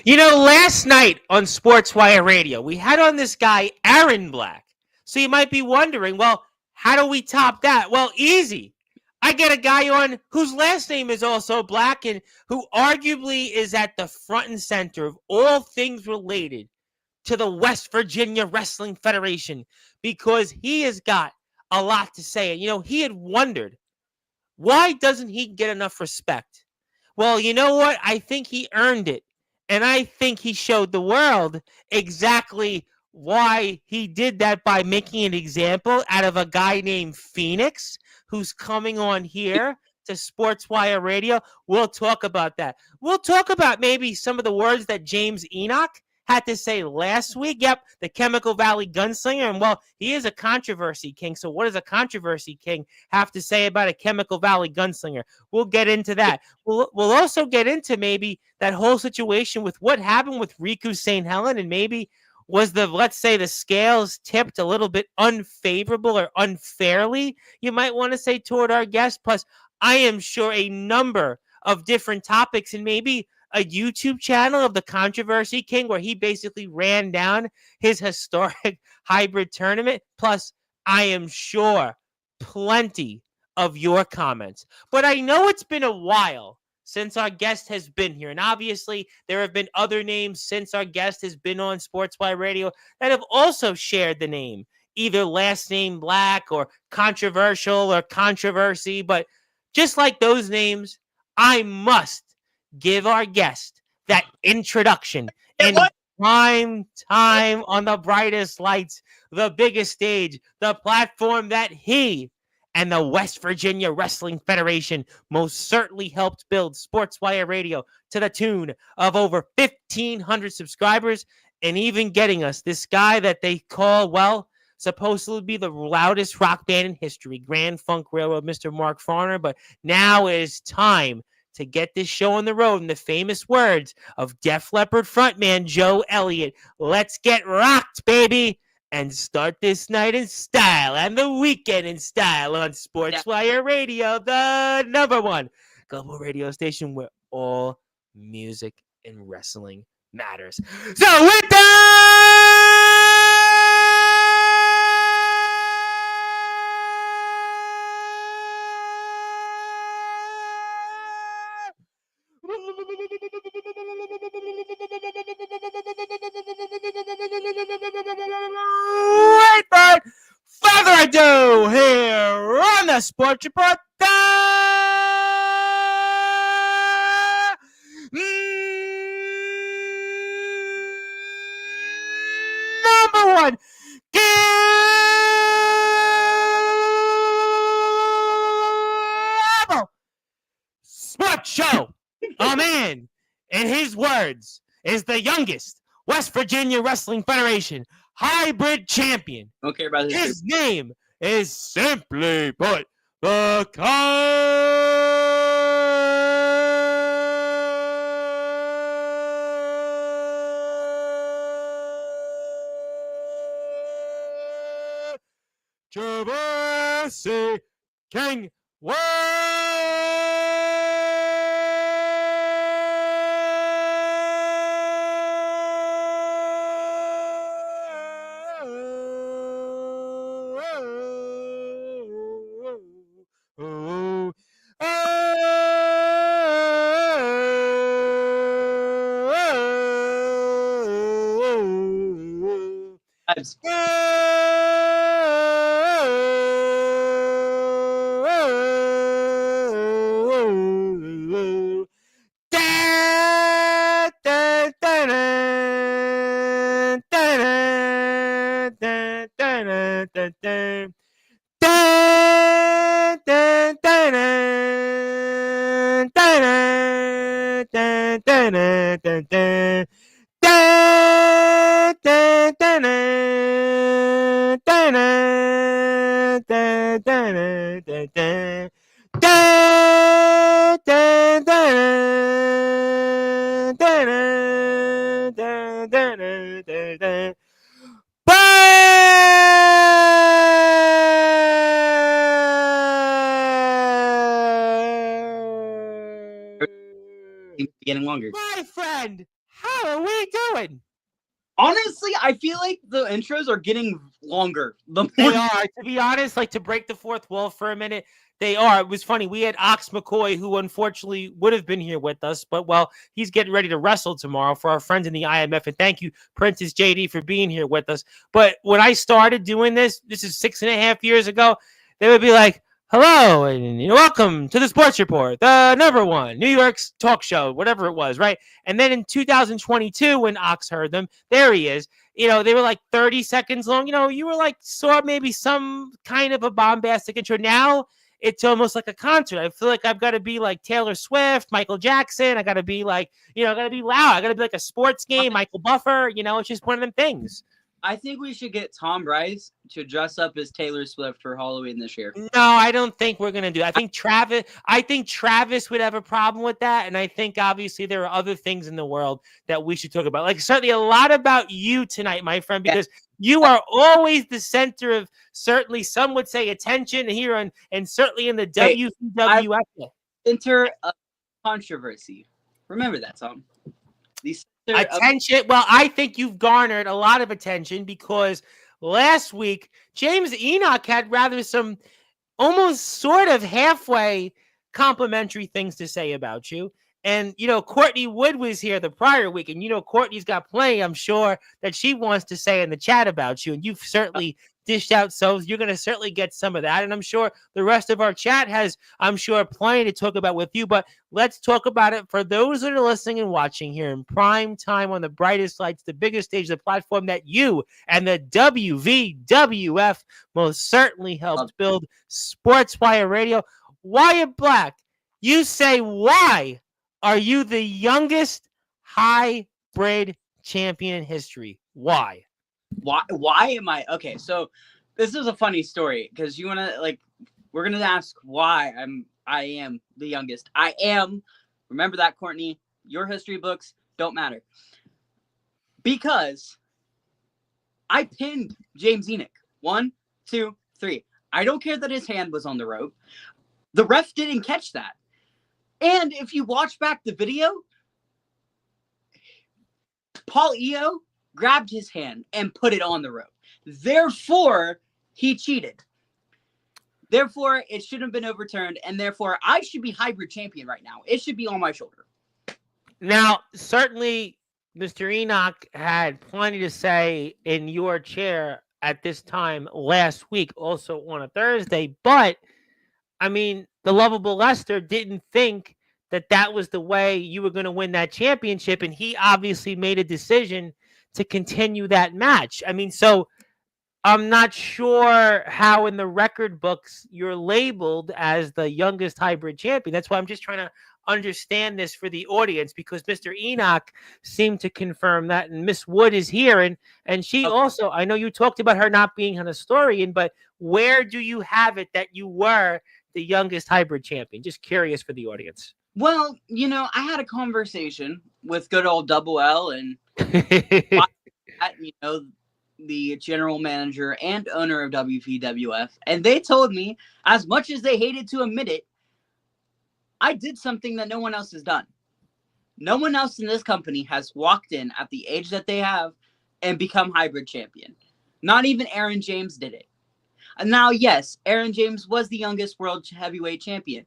You know, last night on Sportswire Radio, we had on this guy, Aaron Black. So you might be wondering, well, how do we top that? Well, easy. I get a guy on whose last name is also Black and who arguably is at the front and center of all things related to the West Virginia Wrestling Federation because he has got a lot to say. And, you know, he had wondered, why doesn't he get enough respect? Well, you know what? I think he earned it. And I think he showed the world exactly why he did that by making an example out of a guy named Phoenix who's coming on here to Sportswire Radio. We'll talk about that. We'll talk about maybe some of the words that James Enoch had to say last week. Yep, the Chemical Valley gunslinger. And well, he is a controversy king. So what does a controversy king have to say about a Chemical Valley gunslinger? We'll get into that. We'll also get into maybe that whole situation with what happened with Riku St. Helen and maybe was let's say the scales tipped a little bit unfavorable or unfairly, you might want to say, toward our guest. Plus, I am sure a number of different topics and maybe a YouTube channel of the Controversy King where he basically ran down his historic hybrid tournament. Plus, I am sure plenty of your comments. But I know it's been a while since our guest has been here. And obviously, there have been other names since our guest has been on Sportswire Radio that have also shared the name, either last name Black or controversial or controversy. But just like those names, I must give our guest that introduction in prime time on the brightest lights, the biggest stage, the platform that he and the West Virginia Wrestling Federation most certainly helped build Sportswire Radio to the tune of over 1,500 subscribers and even getting us this guy that they call, well, supposed to be the loudest rock band in history, Grand Funk Railroad, Mr. Mark Farner. But now it is time to get this show on the road in the famous words of Def Leppard frontman Joe Elliott. Let's get rocked, baby, and start this night in style and the weekend in style on Sportswire Radio, the #1 global radio station where all music and wrestling matters. So with that, without further ado, here on the Sports Report, #1 global sports show. A man, in his words, is the youngest West Virginia Wrestling Federation hybrid champion. Okay, about this. His name is simply put the Controversy King. Getting longer. My friend, How are we doing? Honestly, I feel like the intros are getting longer. They are, to be honest, like to break the fourth wall for a minute. They are. It was funny. We had Ox McCoy, who unfortunately would have been here with us, but well, he's getting ready to wrestle tomorrow for our friends in the IMF. And thank you, Princess JD, for being here with us. But when I started doing this is 6.5 years ago, they would be like, hello, and welcome to the Sports Report, the number one New York's talk show, whatever it was, right? And then in 2022, when Ox heard them, there he is. They were like 30 seconds long. You were like, saw maybe some kind of a bombastic intro. Now it's almost like a concert. I feel like I've got to be like Taylor Swift, Michael Jackson. I got to be like, I got to be loud. I got to be like a sports game, Michael Buffer. It's just one of them things. I think we should get Tom Rice to dress up as Taylor Swift for Halloween this year. No, I don't think we're gonna do it. I think Travis would have a problem with that, and I think obviously there are other things in the world that we should talk about. Like certainly a lot about you tonight, my friend, because you are always the center of certainly some would say attention here and certainly in the WCWF. Center of controversy. Remember that, Tom. Attention. Well, I think you've garnered a lot of attention because last week James Enoch had rather some almost sort of halfway complimentary things to say about you. And, Courtney Wood was here the prior week, and, Courtney's got plenty, I'm sure, that she wants to say in the chat about you. And you've certainly dished out, so you're going to certainly get some of that. And I'm sure the rest of our chat has, I'm sure, plenty to talk about with you. But let's talk about it for those that are listening and watching here in prime time on the brightest lights, the biggest stage, the platform that you and the WVWF most certainly helped build, Sportswire Radio. Wyatt Black, you say why are you the youngest hybrid champion in history? Why? Why am I? Okay, so this is a funny story because you want to we're going to ask why I am the youngest. I am. Remember that, Courtney. Your history books don't matter. Because I pinned James Enoch. 1, 2, 3. I don't care that his hand was on the rope. The ref didn't catch that. And if you watch back the video, Paul Io grabbed his hand and put it on the rope. Therefore, he cheated. Therefore, it shouldn't have been overturned. And therefore, I should be hybrid champion right now. It should be on my shoulder. Now, certainly, Mr. Enoch had plenty to say in your chair at this time last week, also on a Thursday. But, I mean, the lovable Lester didn't think that was the way you were going to win that championship. And he obviously made a decision to continue that match. I mean, so I'm not sure how in the record books you're labeled as the youngest hybrid champion. That's why I'm just trying to understand this for the audience, because Mr. Enoch seemed to confirm that, and Miss Wood is here, and she also, I know you talked about her not being an historian, but where do you have it that you were the youngest hybrid champion? Just curious for the audience. Well, I had a conversation with good old Double L and the general manager and owner of WPWF, and they told me, as much as they hated to admit it, I did something that no one else has done. No one else in this company has walked in at the age that they have and become hybrid champion. Not even Aaron James did it. And now, yes, Aaron James was the youngest world heavyweight champion.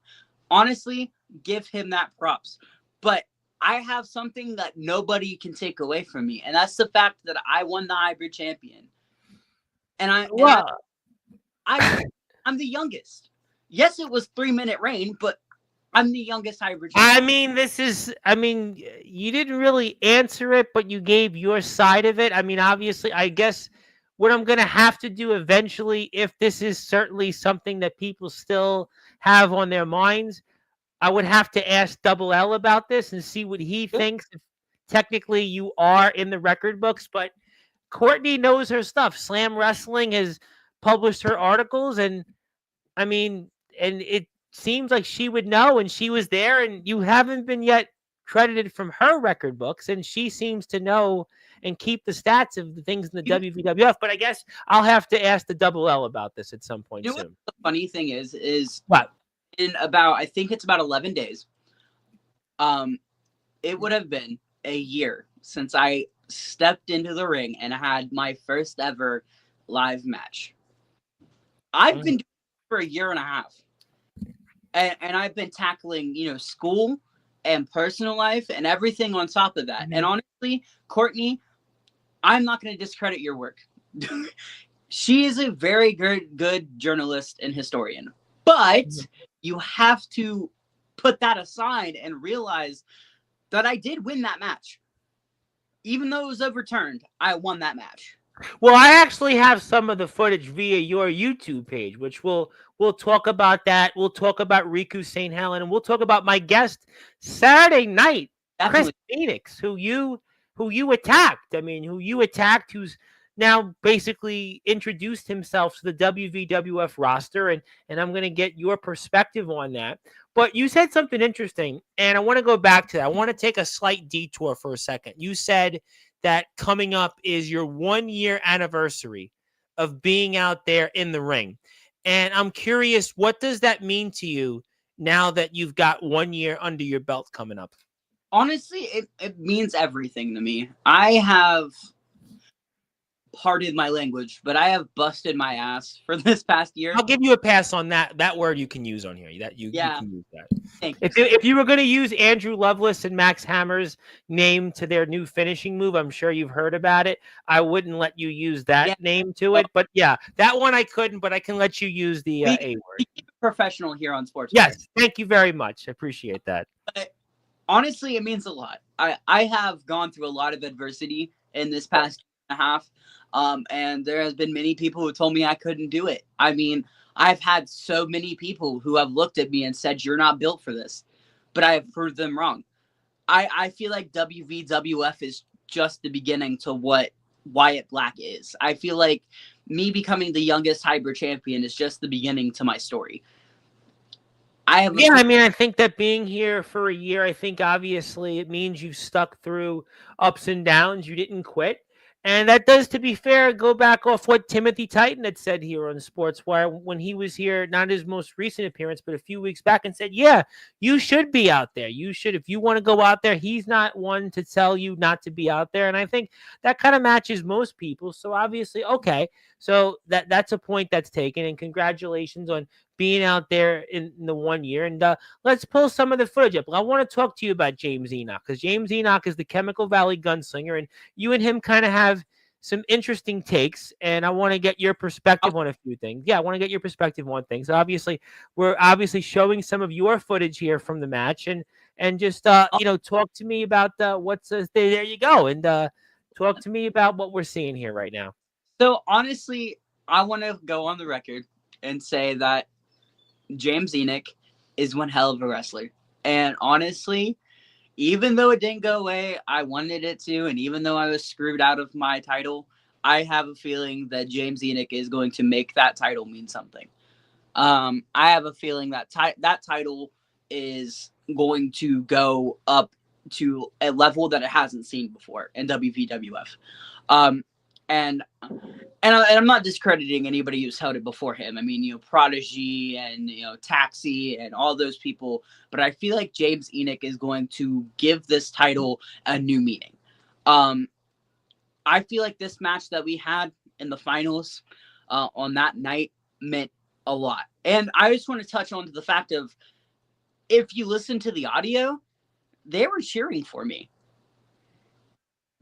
Honestly, give him that props. But I have something that nobody can take away from me, and that's the fact that I won the hybrid champion. And I'm the youngest. Yes, it was 3-minute reign, but I'm the youngest hybrid champion. You didn't really answer it, but you gave your side of it. I mean, obviously, I guess what I'm going to have to do eventually, if this is certainly something that people still have on their minds, I would have to ask Double L about this and see what he thinks. If technically you are in the record books, but Courtney knows her stuff. Slam Wrestling has published her articles, and it seems like she would know, and she was there, and you haven't been yet credited from her record books, and she seems to know and keep the stats of the things in the WVWF. But I guess I'll have to ask the Double L about this at some point soon. What the funny thing is what? In about, I think it's about 11 days, it would have been a year since I stepped into the ring and had my first ever live match. I've been doing it for a year and a half. And I've been tackling, school and personal life and everything on top of that. Mm-hmm. And honestly, Courtney, I'm not going to discredit your work. She is a very good journalist and historian. But you have to put that aside and realize that I did win that match. Even though it was overturned, I won that match. Well, I actually have some of the footage via your YouTube page, which we'll talk about that. We'll talk about Riku St. Helen, and we'll talk about my guest Saturday night, Definitely. Chris Phoenix, who you attacked. I mean, who you attacked, who's now basically introduced himself to the WVWF roster, and I'm going to get your perspective on that. But you said something interesting, and I want to go back to that. I want to take a slight detour for a second. You said that coming up is your 1 year anniversary of being out there in the ring. And I'm curious, what does that mean to you now that you've got 1 year under your belt coming up? Honestly, it means everything to me. I have, pardon my language, but I have busted my ass for this past year. I'll give you a pass on that. That word you can use on here. You can use that. Thank you. If you were going to use Andrew Lovelace and Max Hammer's name to their new finishing move, I'm sure you've heard about it. I wouldn't let you use that name to it. But yeah, that one I couldn't, but I can let you use the A word. We keep it professional here on Sports. Yes, thank you very much. I appreciate that. But honestly, it means a lot. I have gone through a lot of adversity in this past year and a half. And there has been many people who told me I couldn't do it. I mean, I've had so many people who have looked at me and said, you're not built for this. But I have proved them wrong. I feel like WVWF is just the beginning to what Wyatt Black is. I feel like me becoming the youngest hybrid champion is just the beginning to my story. I think that being here for a year, I think obviously it means you stuck through ups and downs. You didn't quit. And that does, to be fair, go back off what Timothy Titan had said here on Sportswire when he was here, not his most recent appearance, but a few weeks back, and said, yeah, you should be out there. You should, if you want to go out there, he's not one to tell you not to be out there. And I think that kind of matches most people. So obviously, okay. So that's a point that's taken. And congratulations on being out there in the 1 year. And let's pull some of the footage up. I want to talk to you about James Enoch, because James Enoch is the Chemical Valley gunslinger, and you and him kind of have some interesting takes, and I want to get your perspective on a few things. Yeah, I want to get your perspective on things. Obviously, we're showing some of your footage here from the match, and just talk to me about what's there you go, and talk to me about what we're seeing here right now. So honestly, I want to go on the record and say that James Enoch is one hell of a wrestler. And honestly, even though it didn't go away, I wanted it to. And even though I was screwed out of my title, I have a feeling that James Enoch is going to make that title mean something. I have a feeling that that title is going to go up to a level that it hasn't seen before in WVWF. And I'm not discrediting anybody who's held it before him. I mean, Prodigy and, Taxi and all those people. But I feel like James Enoch is going to give this title a new meaning. I feel like this match that we had in the finals on that night meant a lot. And I just want to touch on to the fact of, if you listen to the audio, they were cheering for me.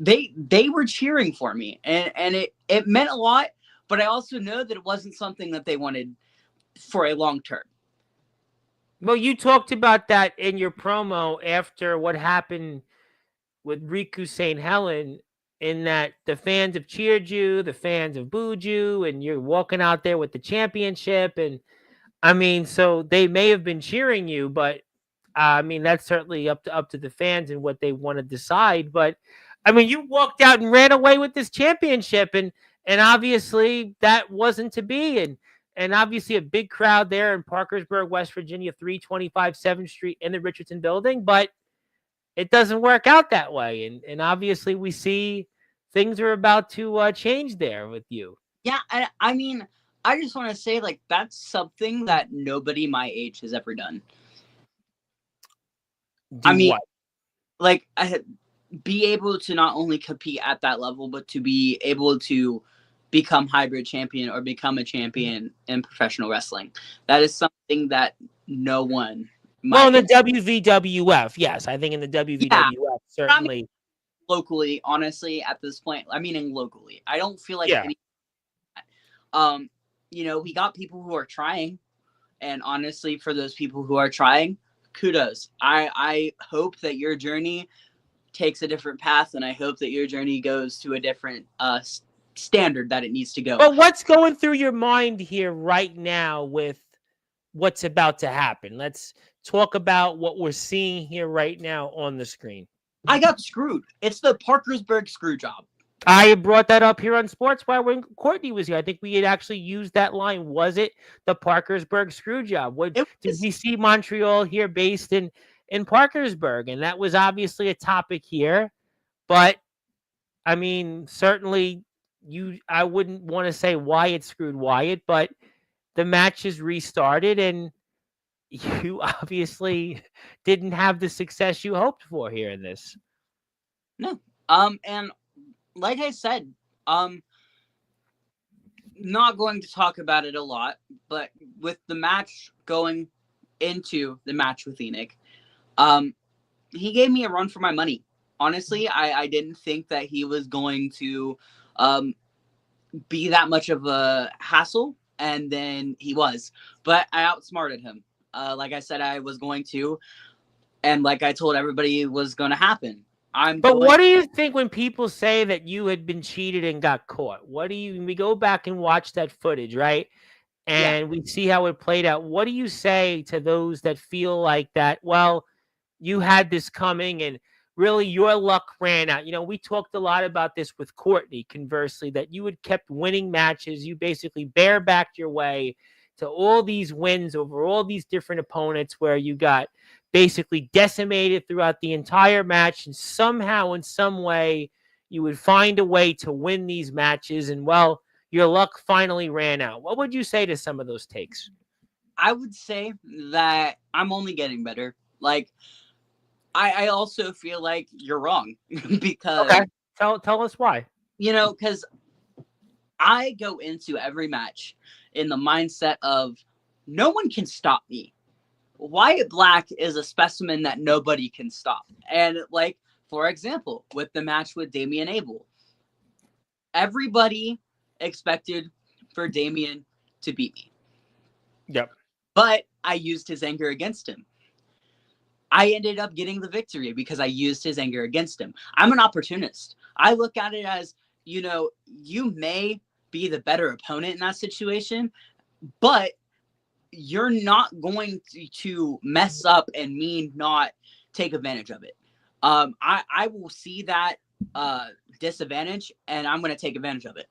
They were cheering for me, and it meant a lot, but I also know that it wasn't something that they wanted for a long term. Well, you talked about that in your promo after what happened with Riku St. Helen, in that the fans have cheered you, the fans have booed you, and you're walking out there with the championship. And I mean, so they may have been cheering you, but I mean, that's certainly up to the fans and what they want to decide. But I mean, you walked out and ran away with this championship, and obviously that wasn't to be. And obviously a big crowd there in Parkersburg, West Virginia, 325 7th Street in the Richardson building, but it doesn't work out that way. And obviously we see things are about to change there with you. Yeah, I mean, I just want to say, like, that's something that nobody my age has ever done. I mean, what? Like, be able to not only compete at that level, but to be able to become hybrid champion or become a champion in professional wrestling. That is something that no one Well, in might. the WVWF, yes, I think in the Yeah, WVWF, I mean certainly. locally, honestly, at this point, I mean locally. I don't feel like Yeah. any. We got people who are trying, and honestly, for those people who are trying, kudos. I hope that your journey takes a different path, and I hope that your journey goes to a different standard that it needs to go. But what's going through your mind here right now with what's about to happen? Let's talk about what we're seeing here right now on the screen. I got screwed. It's the Parkersburg screw job. I brought that up here on Sportswire when Courtney was here. I think we had actually used that line. Was it the Parkersburg screw job? Did we see Montreal here based in Parkersburg? And that was obviously a topic here. But I mean, certainly I wouldn't want to say Wyatt screwed Wyatt, but the match is restarted and you obviously didn't have the success you hoped for here in this. No. And like I said, not going to talk about it a lot, but with the match going into the match with Enoch, he gave me a run for my money. Honestly, I didn't think that he was going to be that much of a hassle, and then he was. But I outsmarted him. Like I said, I was going to, and like I told everybody it was going to happen. What do you think when people say that you had been cheated and got caught? We go back and watch that footage, right? And we see how it played out. What do you say to those that feel like that? Well, you had this coming and really your luck ran out. We talked a lot about this with Courtney, conversely, that you had kept winning matches. You basically barebacked your way to all these wins over all these different opponents where you got basically decimated throughout the entire match, and somehow in some way you would find a way to win these matches, and well, your luck finally ran out. What would you say to some of those takes? I would say that I'm only getting better. Like, I also feel like you're wrong because okay. Tell us why. Because I go into every match in the mindset of no one can stop me. Wyatt Black is a specimen that nobody can stop. And like, for example, with the match with Damian Abel, everybody expected for Damian to beat me. Yep. But I used his anger against him. I ended up getting the victory because I used his anger against him. I'm an opportunist. I look at it as, you may be the better opponent in that situation, but you're not going to mess up and me not take advantage of it. I will see that disadvantage and I'm going to take advantage of it.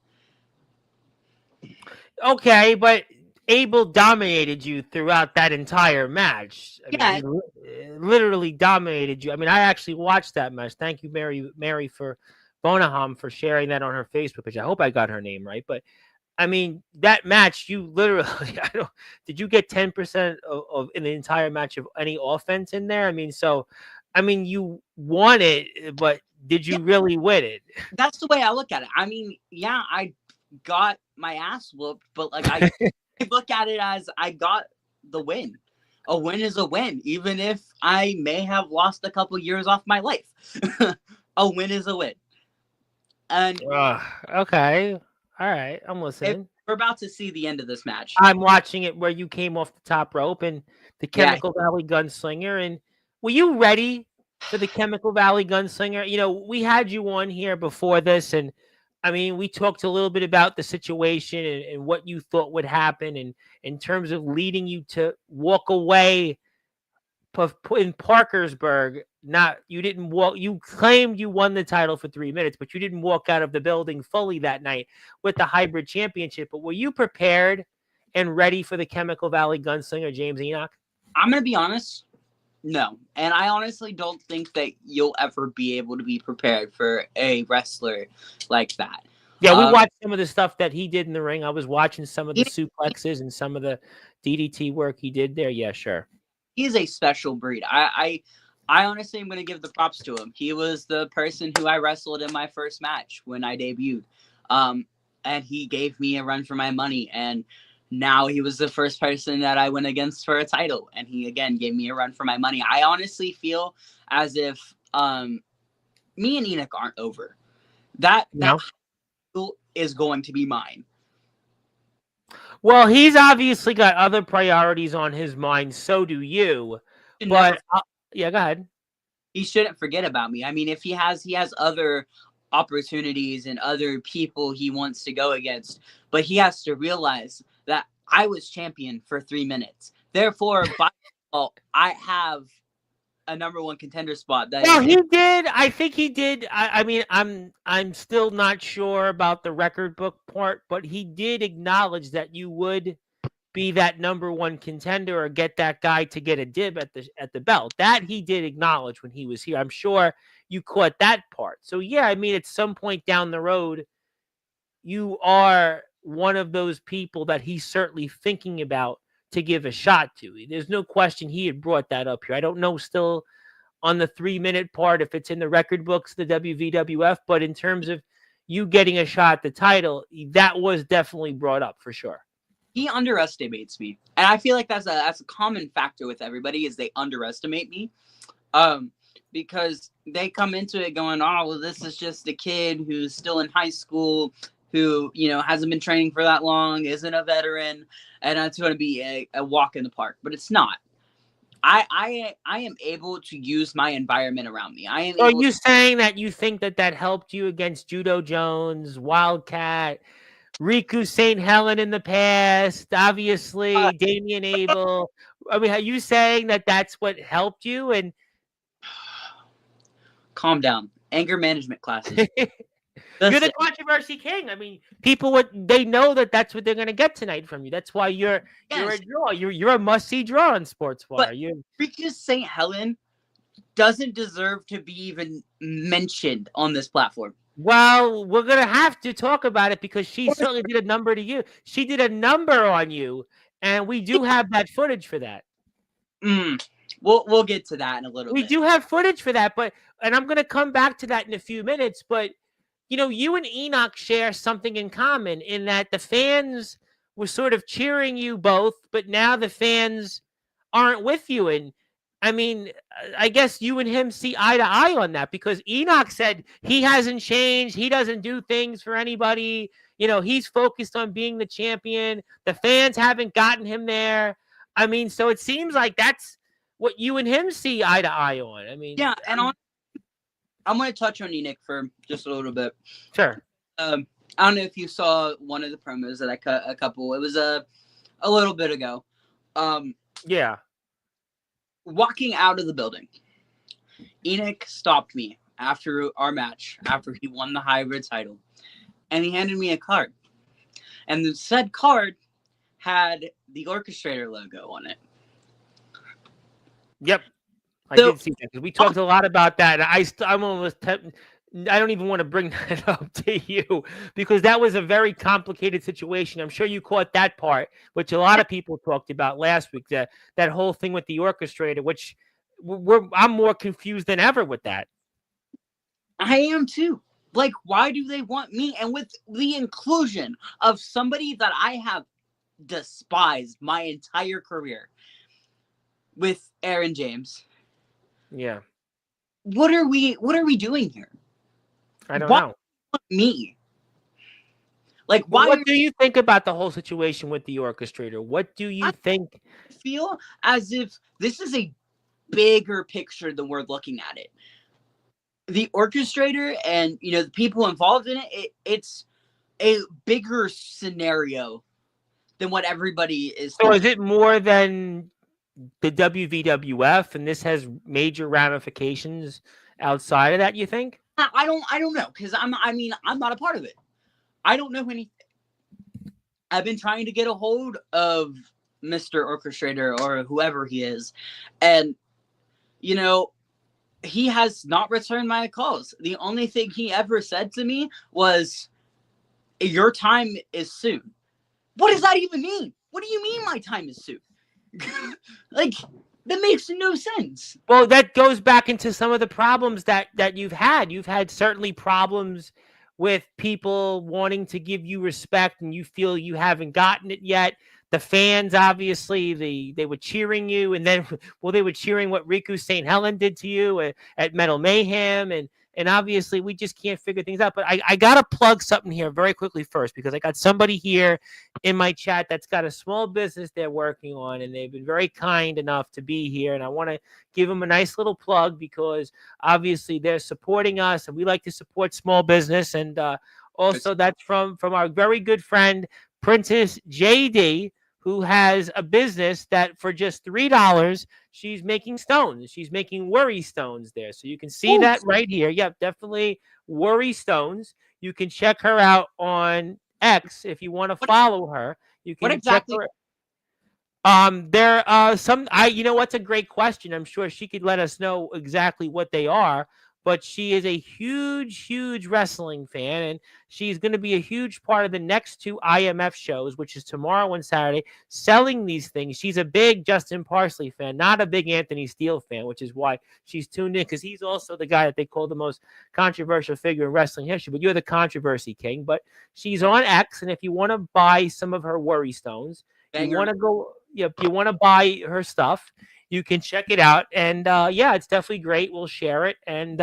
Okay, but Abel dominated you throughout that entire match. I mean, he literally dominated you. I mean, I actually watched that match. Thank you, Mary for Bonaham for sharing that on her Facebook page. I hope I got her name right. But I mean, that match, you literally, did you get 10% of in the entire match of any offense in there? I mean, you won it, but did you really win it? That's the way I look at it. I mean, yeah, I got my ass whooped, but like I look at it as I got the win. A win is a win, even if I may have lost a couple years off my life. A win is a win. And okay. All right, I'm listening. We're about to see the end of this match. I'm watching it where you came off the top rope and the Chemical Valley Gunslinger. And were you ready for the Chemical Valley Gunslinger? We had you on here before this, and I mean, we talked a little bit about the situation and what you thought would happen, and in terms of leading you to walk away in Parkersburg. You claimed you won the title for 3 minutes, but you didn't walk out of the building fully that night with the hybrid championship. But were you prepared and ready for the Chemical Valley Gunslinger, James Enoch? I'm going to be honest. No. And I honestly don't think that you'll ever be able to be prepared for a wrestler like that. Yeah, we watched some of the stuff that he did in the ring. I was watching some of the suplexes and some of the DDT work he did there. Yeah, sure. He's a special breed. I I honestly am going to give the props to him. He was the person who I wrestled in my first match when I debuted. And he gave me a run for my money. And now he was the first person that I went against for a title. And he, again, gave me a run for my money. I honestly feel as if me and Enoch aren't over. That title is going to be mine. Well, he's obviously got other priorities on his mind. So do you. But yeah, go ahead. He shouldn't forget about me. I mean, if he has other opportunities and other people he wants to go against, but he has to realize that I was champion for 3 minutes. Therefore, by default, I have a number one contender spot. He did. I think he did. I mean, I'm still not sure about the record book part, but he did acknowledge that you would be that number one contender or get that guy to get a dib at the belt. That he did acknowledge when he was here. I'm sure you caught that part. So yeah, I mean, at some point down the road, you are one of those people that he's certainly thinking about to give a shot to. There's no question he had brought that up here. I don't know still on the 3-minute part if it's in the record books, the WVWF, but in terms of you getting a shot at the title, that was definitely brought up for sure. He underestimates me, and I feel like that's a common factor with everybody is they underestimate me, because they come into it going, oh, well, this is just a kid who's still in high school, who hasn't been training for that long, isn't a veteran, and it's going to be a walk in the park. But it's not. I am able to use my environment around me. Are you saying that you think that helped you against Judo Jones, Wildcat, Riku St. Helen in the past, obviously, Damian Abel? I mean, are you saying that that's what helped you? And calm down. Anger management classes. You're the controversy king. I mean, people they know that's what they're going to get tonight from you. That's why you're a draw. You're a must-see draw on Sportswire. But Riku St. Helen doesn't deserve to be even mentioned on this platform. Well, we're going to have to talk about it because she certainly did a number to you. She did a number on you, and we do have that footage for that. We'll get to that in a little bit. We do have footage for that, and I'm going to come back to that in a few minutes, but you and Enoch share something in common in that the fans were sort of cheering you both, but now the fans aren't with you. And I mean, I guess you and him see eye to eye on that because Enoch said he hasn't changed. He doesn't do things for anybody. He's focused on being the champion. The fans haven't gotten him there. I mean, so it seems like that's what you and him see eye to eye on. I mean, yeah. And I'm going to touch on Enoch for just a little bit. Sure. I don't know if you saw one of the promos that I cut a couple. It was a little bit ago. Yeah. Walking out of the building, Enoch stopped me after our match, after he won the hybrid title, and he handed me a card. And the said card had the Orchestrator logo on it. Yep. I did see that because we talked a lot about that. I'm almost I don't even want to bring that up to you because that was a very complicated situation. I'm sure you caught that part, which a lot of people talked about last week. That whole thing with the Orchestrator, which I'm more confused than ever with that. I am too. Like, why do they want me? And with the inclusion of somebody that I have despised my entire career with Aaron James. Yeah. What are we doing here? I don't know. Me. Like, why? What do you think about the whole situation with the Orchestrator? What do you think? I feel as if this is a bigger picture than we're looking at it. The Orchestrator and the people involved in it's a bigger scenario than what everybody is. So is it more than the WVWF, and this has major ramifications outside of that, you think? I don't know, because I'm not a part of it. I don't know anything. I've been trying to get a hold of Mr. Orchestrator or whoever he is, and he has not returned my calls. The only thing he ever said to me was, "Your time is soon." What does that even mean? What do you mean my time is soon? Like, That makes no sense. Well, that goes back into some of the problems that you've had. You've had certainly problems with people wanting to give you respect, and you feel you haven't gotten it yet. The fans, obviously, they were cheering you, and then they were cheering what Riku St. Helen did to you at Metal Mayhem, and obviously we just can't figure things out. But I gotta plug something here very quickly first, because I got somebody here in my chat that's got a small business they're working on, and they've been very kind enough to be here, and I want to give them a nice little plug, because obviously they're supporting us, and we like to support small business. And also that's from our very good friend Princess JD, who has a business that for just $3 she's making stones. She's making worry stones there, so you can see that right here. Yep, definitely worry stones. You can check her out on X if you want to follow her. You can check her. There are some. You know what's a great question. I'm sure she could let us know exactly what they are. But she is a huge wrestling fan, and she's going to be a huge part of the next 2 IMF shows, which is tomorrow and Saturday, selling these things. She's a big Justin Parsley fan, not a big Anthony Steele fan, which is why she's tuned in, because he's also the guy that they call the most controversial figure in wrestling history. But you're the controversy king. But she's on X, and if you want to buy some of her worry stones, you want to go. Yep, you want to buy her stuff, you can check it out. And yeah, it's definitely great. We'll share it. And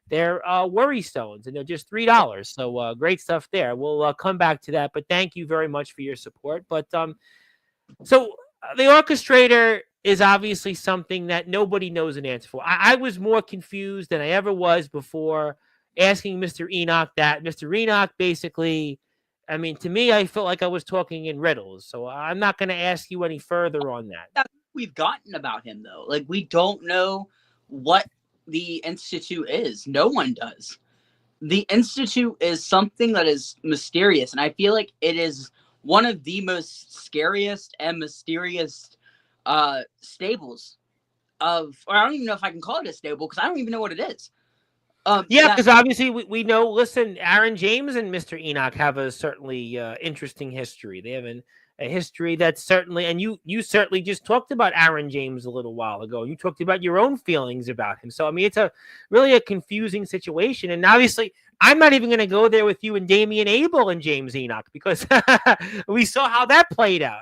they're worry stones, and they're just $3. So great stuff there. We'll come back to that. But thank you very much for your support. But so the orchestrator is obviously something that nobody knows an answer for. I was more confused than I ever was before asking Mr. Enoch that. Mr. Enoch basically, I mean, to me, I felt like I was talking in riddles. So I'm not going to ask you any further on that. That's what we've gotten about him, though. Like, we don't know what the Institute is. No one does. The Institute is something that is mysterious, and I feel like it is one of the most scariest and mysterious stables of, or I don't even know if I can call it a stable, because I don't even know what it is. Yeah, because obviously we know, listen, Aaron James and Mr. Enoch have a certainly interesting history. They have a history that's certainly, and you certainly just talked about Aaron James a little while ago. You talked about your own feelings about him. So, I mean, it's really a confusing situation. And obviously, I'm not even going to go there with you and Damian Abel and James Enoch, because we saw how that played out.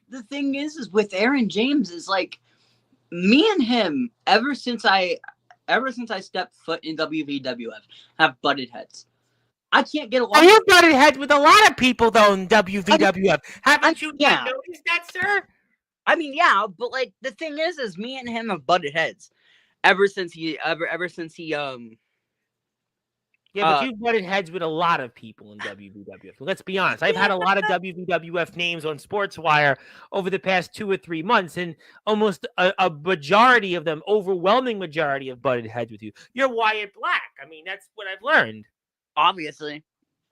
The thing is with Aaron James is, like, me and him, ever since I stepped foot in WVWF, have butted heads. I can't get along. You butted heads with a lot of people, though, in WVWF. Haven't you noticed that, sir? I mean, yeah, but, like, the thing is me and him have butted heads ever since he Yeah, but you've butted heads with a lot of people in WVWF. Let's be honest. I've had a lot of WVWF names on Sportswire over the past 2 or 3 months, and almost a majority of them, overwhelming majority, have butted heads with you. You're Wyatt Black. I mean, that's what I've learned. Obviously.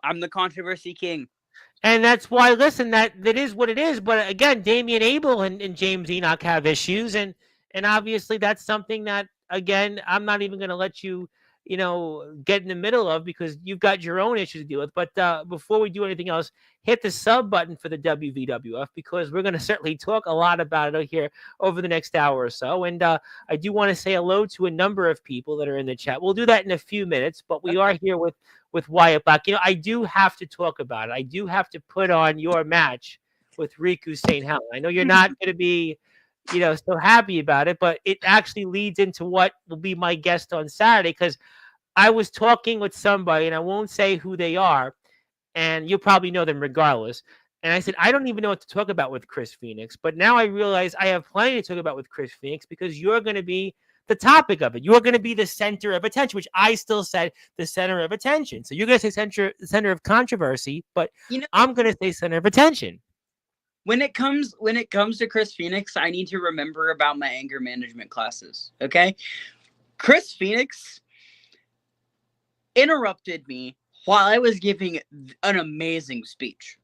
I'm the controversy king. And that's why, listen, that is what it is. But again, Damian Abel and James Enoch have issues, and obviously that's something that, again, I'm not even going to let you get in the middle of, because you've got your own issues to deal with. But before we do anything else, hit the sub button for the WVWF, because we're going to certainly talk a lot about it here over the next hour or so. And I do want to say hello to a number of people that are in the chat. We'll do that in a few minutes, but we are here with Wyatt Black. I do have to talk about it. I do have to put on your match with Riku St. Helen. I know you're not going to be so happy about it, but it actually leads into what will be my guest on Saturday, because I was talking with somebody, and I won't say who they are, and you'll probably know them regardless. And I said, I don't even know what to talk about with Chris Phoenix, but now I realize I have plenty to talk about with Chris Phoenix, because you're going to be the topic of it. You're going to be the center of attention, which I still said the center of attention. So you're going to say center of controversy, but I'm going to say center of attention. When it comes to Chris Phoenix, I need to remember about my anger management classes. Okay, Chris Phoenix interrupted me while I was giving an amazing speech.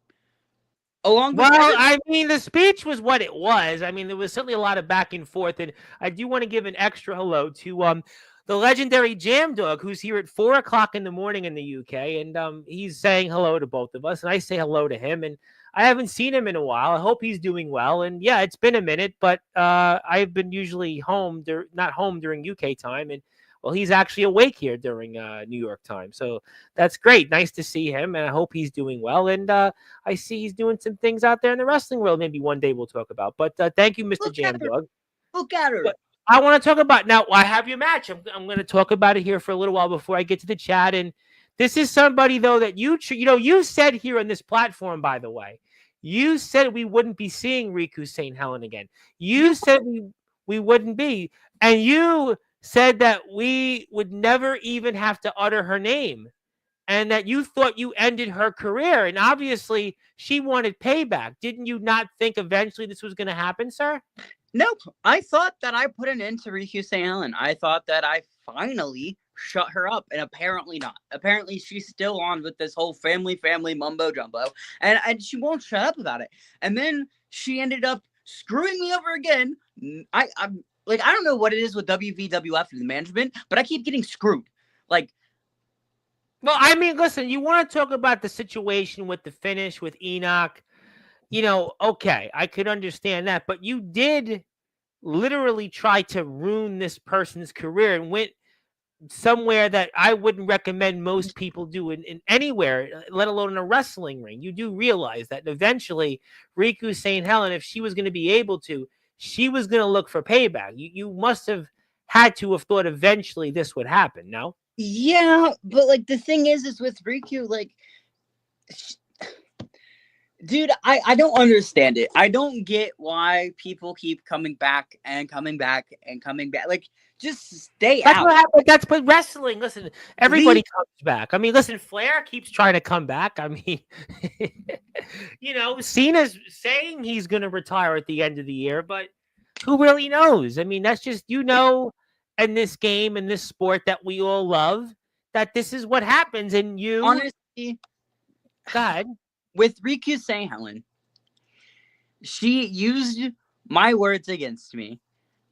I mean, the speech was what it was. I mean, there was certainly a lot of back and forth, and I do want to give an extra hello to the legendary Jam Dog, who's here at 4 o'clock in the morning in the UK, and he's saying hello to both of us, and I say hello to him, and I haven't seen him in a while. I hope he's doing well, and yeah, it's been a minute, but I've been usually home, not home during UK time, and well, he's actually awake here during New York time, so that's great. Nice to see him, and I hope he's doing well, and I see he's doing some things out there in the wrestling world. Maybe one day we'll talk about. But thank you, Mr. Jam Dog. Look at her. But I want to talk about now. I have your match. I'm going to talk about it here for a little while before I get to the chat. And this is somebody though that you said here on this platform. By the way, you said we wouldn't be seeing Riku St. Helen again. You said we wouldn't be, and you said that we would never even have to utter her name, and that you thought you ended her career. And obviously, she wanted payback. Didn't you not think eventually this was going to happen, sir? Nope. I thought that I put an end to Riku St. Helen. I thought that I finally shut her up, and apparently not. Apparently, she's still on with this whole family mumbo jumbo, and she won't shut up about it. And then she ended up screwing me over again. I'm like, I don't know what it is with WVWF and the management, but I keep getting screwed. Like, well, I mean, listen, you want to talk about the situation with the finish with Enoch. Okay, I could understand that, but you did literally try to ruin this person's career and went somewhere that I wouldn't recommend most people do in anywhere, let alone in a wrestling ring. You do realize that eventually Riku St. Helen, if she was going to be able to, she was going to look for payback. You must have had to have thought eventually this would happen, no? Yeah, but like the thing is with Riku, like, dude, I don't understand it. I don't get why people keep coming back and coming back and coming back. Like, just stay That's out. what happened. That's what wrestling. Listen, everybody comes back. I mean, listen, Flair keeps trying to come back. I mean, Cena's saying he's going to retire at the end of the year, but who really knows? I mean, that's just, in this game, in this sport that we all love, that this is what happens. And you, honestly, God, with Riku St. Helen, she used my words against me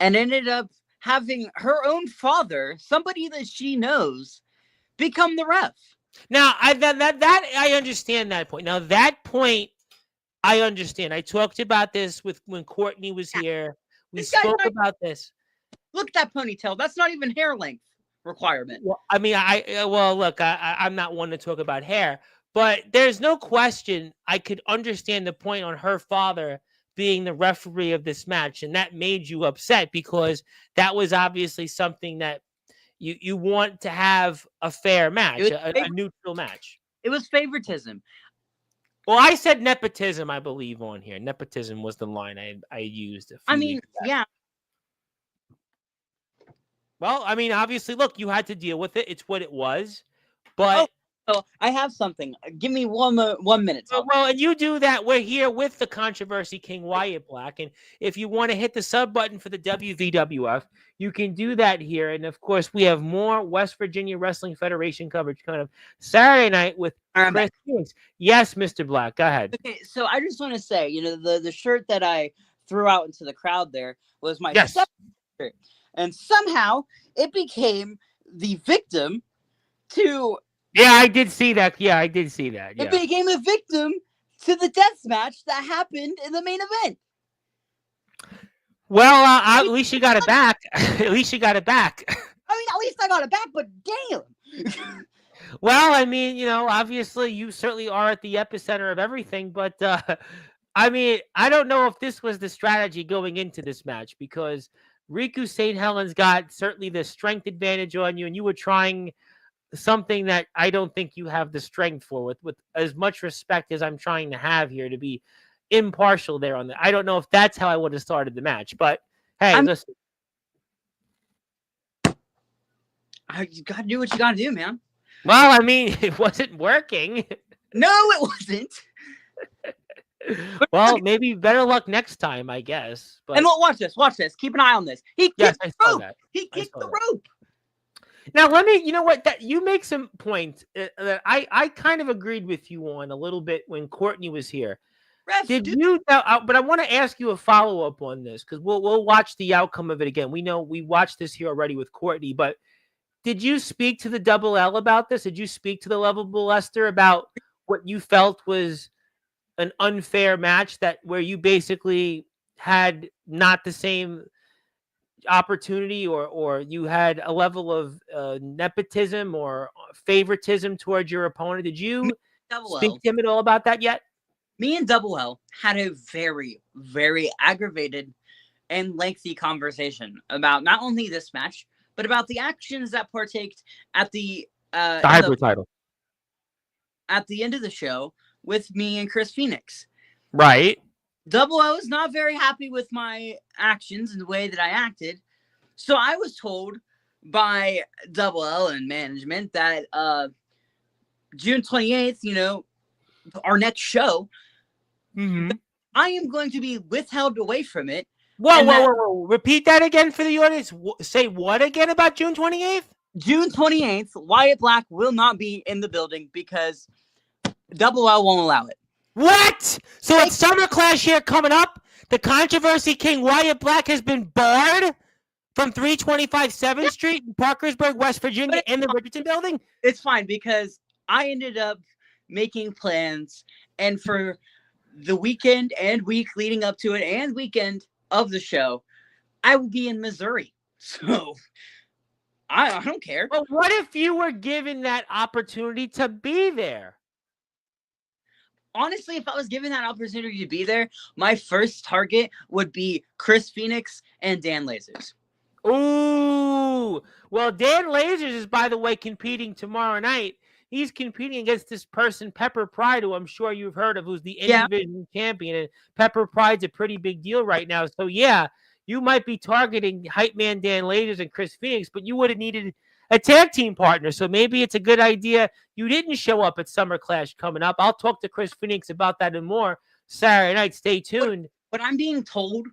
and ended up having her own father, somebody that she knows, become the ref. Now, I understand that point. Now, that point, I understand. I talked about this when Courtney was here. We spoke about this. Look at that ponytail. That's not even hair length requirement. Well, I mean, look, I'm not one to talk about hair, but there's no question I could understand the point on her father being the referee of this match, and that made you upset because that was obviously something that you want to have a fair match, a neutral match. It was favoritism. Well, I said nepotism, I believe, on here. Nepotism was the line I used. Yeah. Well, I mean, obviously, look, you had to deal with it. It's what it was. But so I have something. Give me 1 minute. Well, and you do that. We're here with the Controversy King, Wyatt Black. And if you want to hit the sub button for the WVWF, you can do that here. And, of course, we have more West Virginia Wrestling Federation coverage kind of Saturday night with Chris Hughes. Yes, Mr. Black, go ahead. Okay, so I just want to say, the shirt that I threw out into the crowd there was my shirt. And somehow it became the victim to... Yeah, I did see that. Yeah. It became a victim to the death match that happened in the main event. Well, at least you got it back. At least you got it back. I mean, at least I got it back, but damn. Well, I mean, obviously you certainly are at the epicenter of everything, but I mean, I don't know if this was the strategy going into this match because Riku St. Helen's got certainly the strength advantage on you, and you were trying something that I don't think you have the strength for with as much respect as I'm trying to have here to be impartial there on that. I don't know if that's how I would have started the match, but hey, listen. You got to do what you got to do, man. Well, I mean, it wasn't working. No, it wasn't. Well, maybe better luck next time, I guess. But... And watch this. Keep an eye on this. He kicked the rope. He kicked the rope. Now, you know what? That you make some point that I kind of agreed with you on a little bit when Courtney was here. But I want to ask you a follow up on this because we'll watch the outcome of it again. We know we watched this here already with Courtney, but Did you speak to the Double L about this? Did you speak to the Lovable Lester about what you felt was an unfair match where you basically had not the same opportunity, or you had a level of nepotism or favoritism towards your opponent? Did you Double speak L. to him at all about that yet? Me and Double L had a very, very aggravated and lengthy conversation about not only this match, but about the actions that partaked at the hybrid title. At the end of the show with me and Chris Phoenix. Right. Double L was not very happy with my actions and the way that I acted. So I was told by Double L and management that June 28th, our next show, I am going to be withheld away from it. Whoa. Repeat that again for the audience. Say what again about June 28th? June 28th, Wyatt Black will not be in the building because Double L won't allow it. What? So it's Summer Clash here coming up. The Controversy King Wyatt Black has been barred from 325 7th Street in Parkersburg, West Virginia, in the Richardson building? It's fine because I ended up making plans, and for the weekend and week leading up to it and weekend of the show, I will be in Missouri. So I don't care. But what if you were given that opportunity to be there? Honestly, if I was given that opportunity to be there, my first target would be Chris Phoenix and Dan Lasers. Ooh. Well, Dan Lasers is, by the way, competing tomorrow night. He's competing against this person, Pepper Pride, who I'm sure you've heard of, who's the Indie Division champion. And Pepper Pride's a pretty big deal right now. So, yeah, you might be targeting Hype Man Dan Lasers and Chris Phoenix, but you would have needed a tag team partner. So maybe it's a good idea you didn't show up at Summer Clash coming up. I'll talk to Chris Phoenix about that and more Saturday night. Stay tuned. What I'm being told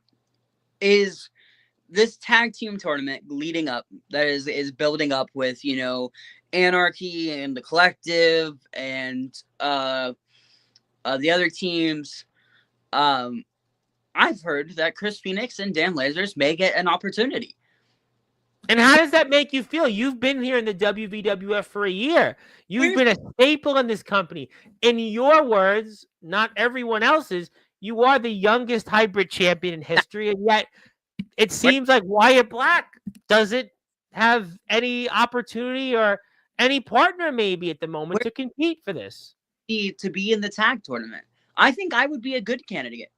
is this tag team tournament leading up that is building up with, Anarchy and the Collective and the other teams. I've heard that Chris Phoenix and Dan Lasers may get an opportunity. And how does that make you feel? You've been here in the WVWF for a year. You've been a staple in this company. In your words, not everyone else's, you are the youngest hybrid champion in history, and yet it seems like Wyatt Black doesn't have any opportunity or any partner maybe at the moment to compete for this. To be in the tag tournament. I think I would be a good candidate.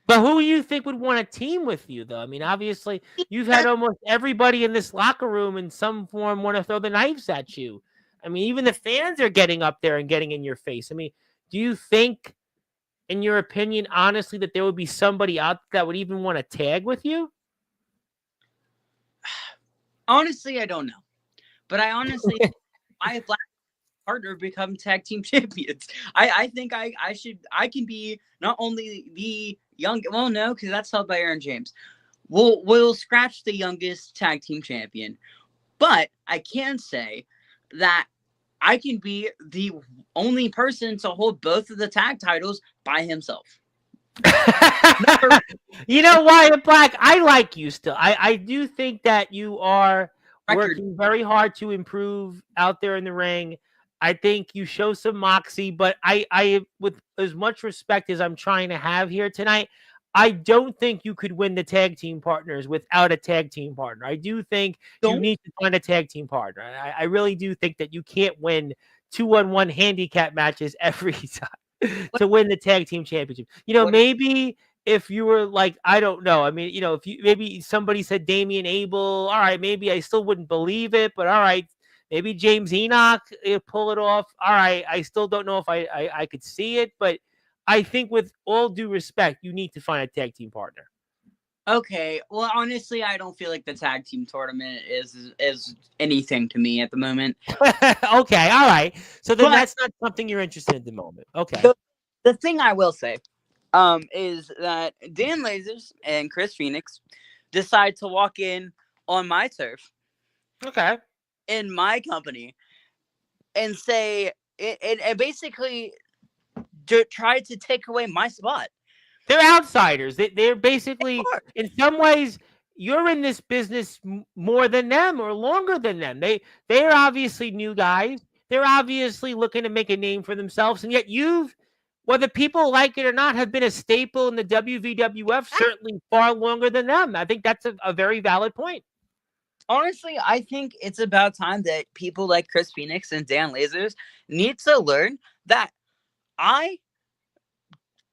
But who do you think would want to team with you, though? I mean, obviously, you've had almost everybody in this locker room in some form want to throw the knives at you. I mean, even the fans are getting up there and getting in your face. I mean, do you think, in your opinion, honestly, that there would be somebody out that would even want to tag with you? Honestly, I don't know. But I honestly, I have Black partner become tag team champions. I think I can be not only the young, well, no, because that's held by Aaron James. We'll scratch the youngest tag team champion, but I can say that I can be the only person to hold both of the tag titles by himself. You know, Wyatt Black, I like you still. I do think that you are working very hard to improve out there in the ring. I think you show some moxie, but I, with as much respect as I'm trying to have here tonight, I don't think you could win the tag team partners without a tag team partner. I do think you need to find a tag team partner. I really do think that you can't win 2-on-1 handicap matches every time to win the tag team championship. Maybe if you were like, I don't know. I mean, if you maybe somebody said Damian Abel, all right, maybe I still wouldn't believe it, but all right. Maybe James Enoch pull it off. All right, I still don't know if I could see it, but I think with all due respect, you need to find a tag team partner. Okay, well, honestly, I don't feel like the tag team tournament is anything to me at the moment. Okay, all right. So then that's not something you're interested in at the moment. Okay. The thing I will say is that Dan Lasers and Chris Phoenix decide to walk in on my turf. Okay. In my company and say it basically tried to take away my spot. They're outsiders. They're basically, in some ways, you're in this business more than them or longer than them. They're obviously new guys. They're obviously looking to make a name for themselves, and yet you've, whether people like it or not, have been a staple in the WVWF certainly far longer than them. I think that's a very valid point. Honestly, I think it's about time that people like Chris Phoenix and Dan Lasers need to learn that I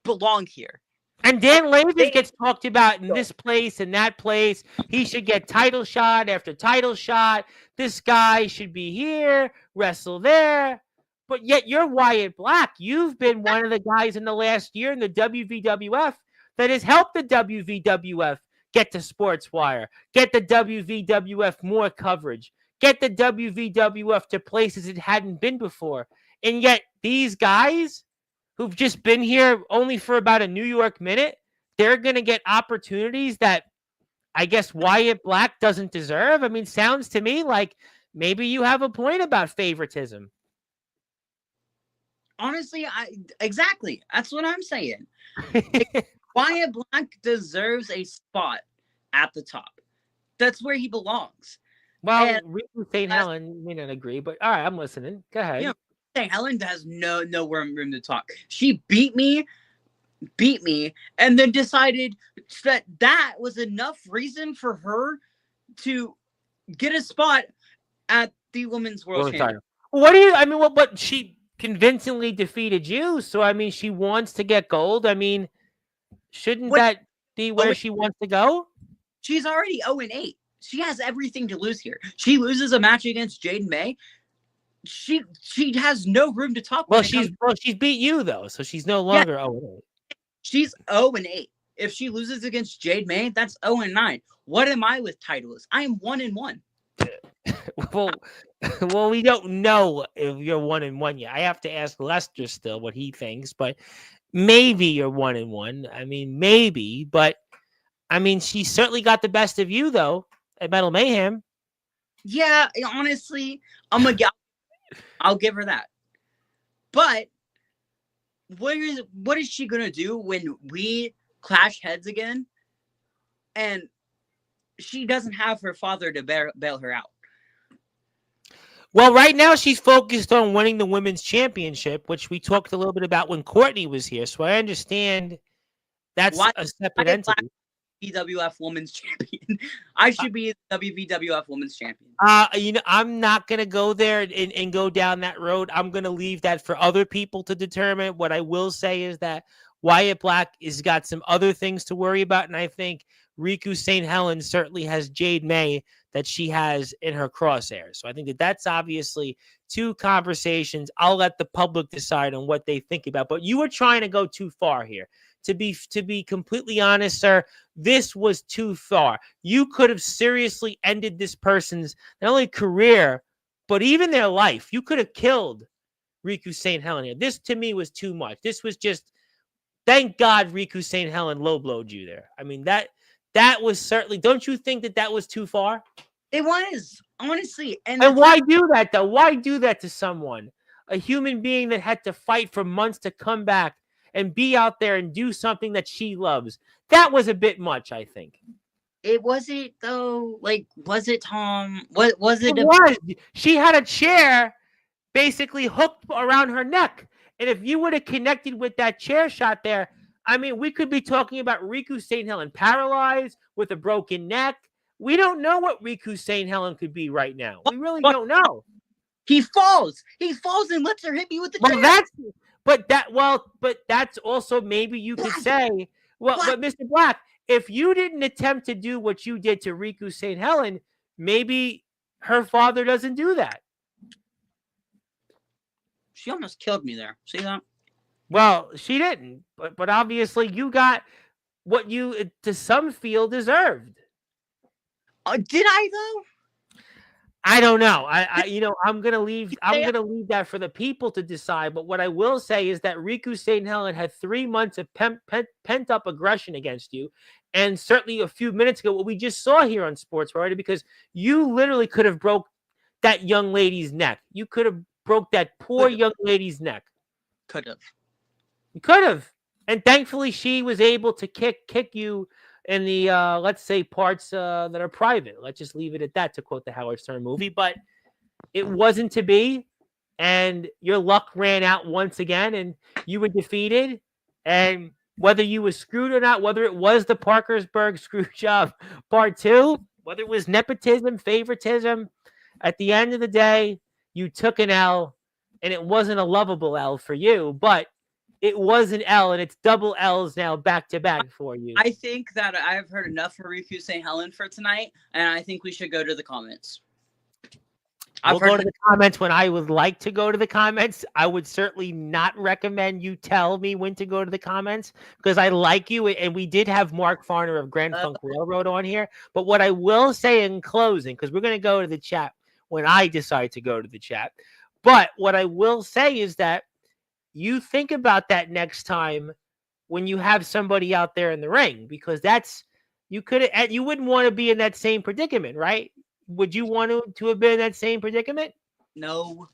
belong here. And Dan Lasers gets talked about in this place and that place. He should get title shot after title shot. This guy should be here, wrestle there. But yet you're Wyatt Black. You've been one of the guys in the last year in the WVWF that has helped the WVWF get to Sportswire, get the WVWF more coverage, get the WVWF to places it hadn't been before. And yet these guys who've just been here only for about a New York minute, they're going to get opportunities that I guess Wyatt Black doesn't deserve. I mean, sounds to me like maybe you have a point about favoritism. Honestly, exactly. That's what I'm saying. Wyatt Black deserves a spot at the top. That's where he belongs. Well, Riku St. Helen may not agree, but all right, I'm listening. Go ahead. You know, St. Helen has no room to talk. She beat me, and then decided that was enough reason for her to get a spot at the Women's World Championship. What do you? I mean, what she convincingly defeated you, so I mean, she wants to get gold. I mean, shouldn't that be where she wants to go? She's already 0-8. She has everything to lose here. She loses a match against Jade May. She has no room to talk. She's beat you though, so she's no longer 0-8. She's 0-8. If she loses against Jade May, that's 0-9. What am I with titles? I am 1-1. Well, we don't know if you're 1-1 yet. I have to ask Lester still what he thinks, but maybe you're 1-1. I mean, maybe, but I mean, she certainly got the best of you though at Metal Mayhem. Yeah, honestly, I'll give her that. But what is she gonna do when we clash heads again? And she doesn't have her father to bail her out. Well, right now she's focused on winning the women's championship, which we talked a little bit about when Courtney was here. So I understand that's a separate entity. WWF Women's Champion. I should be the WWF Women's Champion. I'm not going to go there and go down that road. I'm going to leave that for other people to determine. What I will say is that Wyatt Black has got some other things to worry about, and I think Riku St. Helen certainly has Jade May that she has in her crosshairs. So I think that's obviously two conversations. I'll let the public decide on what they think about. But you were trying to go too far here. To be completely honest, sir, this was too far. You could have seriously ended this person's not only career, but even their life. You could have killed Riku St. Helen here. This, to me, was too much. This was just, thank God Riku St. Helen low-blowed you there. I mean, that was certainly, don't you think that was too far? It was, honestly. And why do that, though? Why do that to someone? A human being that had to fight for months to come back and be out there and do something that she loves. That was a bit much, I think. It wasn't, though. Like, was it, Tom? What was it? It was. She had a chair basically hooked around her neck. And if you would have connected with that chair shot there, I mean, we could be talking about Riku St. Helen paralyzed with a broken neck. We don't know what Riku St. Helen could be right now. We really don't know. He falls. He falls and lets her hit me with the chair. But that's also maybe you could say, but Mr. Black, if you didn't attempt to do what you did to Riku St. Helen, maybe her father doesn't do that. She almost killed me there. See that? Well, she didn't, but obviously you got what you, to some feel, deserved. Did I though? I don't know. I'm gonna leave that for the people to decide. But what I will say is that Riku St. Helen had 3 months of pent up aggression against you, and certainly a few minutes ago, what we just saw here on Sportswire, because you literally could have broke that young lady's neck. You could have broke that poor young lady's neck. Could have. You could have, and thankfully she was able to kick you in the let's say parts that are private. Let's just leave it at that, to quote the Howard Stern movie. But it wasn't to be, and your luck ran out once again, and you were defeated. And whether you were screwed or not, whether it was the Parkersburg screw job part two, whether it was nepotism, favoritism, at the end of the day, you took an L, and it wasn't a lovable L for you, but it was an L, and it's double L's now back to back for you. I think that I've heard enough for Riku St. Helen for tonight, and I think we should go to the comments. We'll go to the comments when I would like to go to the comments. I would certainly not recommend you tell me when to go to the comments, because I like you. And we did have Mark Farner of Grand Funk Railroad on here. But what I will say in closing, because we're going to go to the chat when I decide to go to the chat. But what I will say is that you think about that next time when you have somebody out there in the ring, because you wouldn't want to be in that same predicament, right? Would you want to have been in that same predicament? No.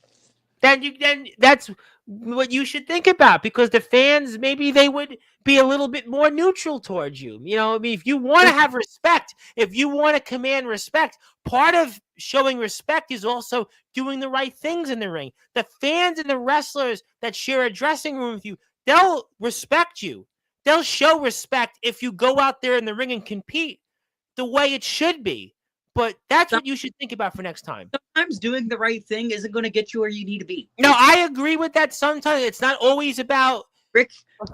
Then that's what you should think about, because the fans, maybe they would be a little bit more neutral towards you. You know, I mean, if you want to have respect, if you want to command respect, part of showing respect is also doing the right things in the ring. The fans and the wrestlers that share a dressing room with you, they'll respect you. They'll show respect if you go out there in the ring and compete the way it should be. But that's what you should think about for next time. Sometimes doing the right thing isn't going to get you where you need to be. No, I agree with that. Sometimes it's not always about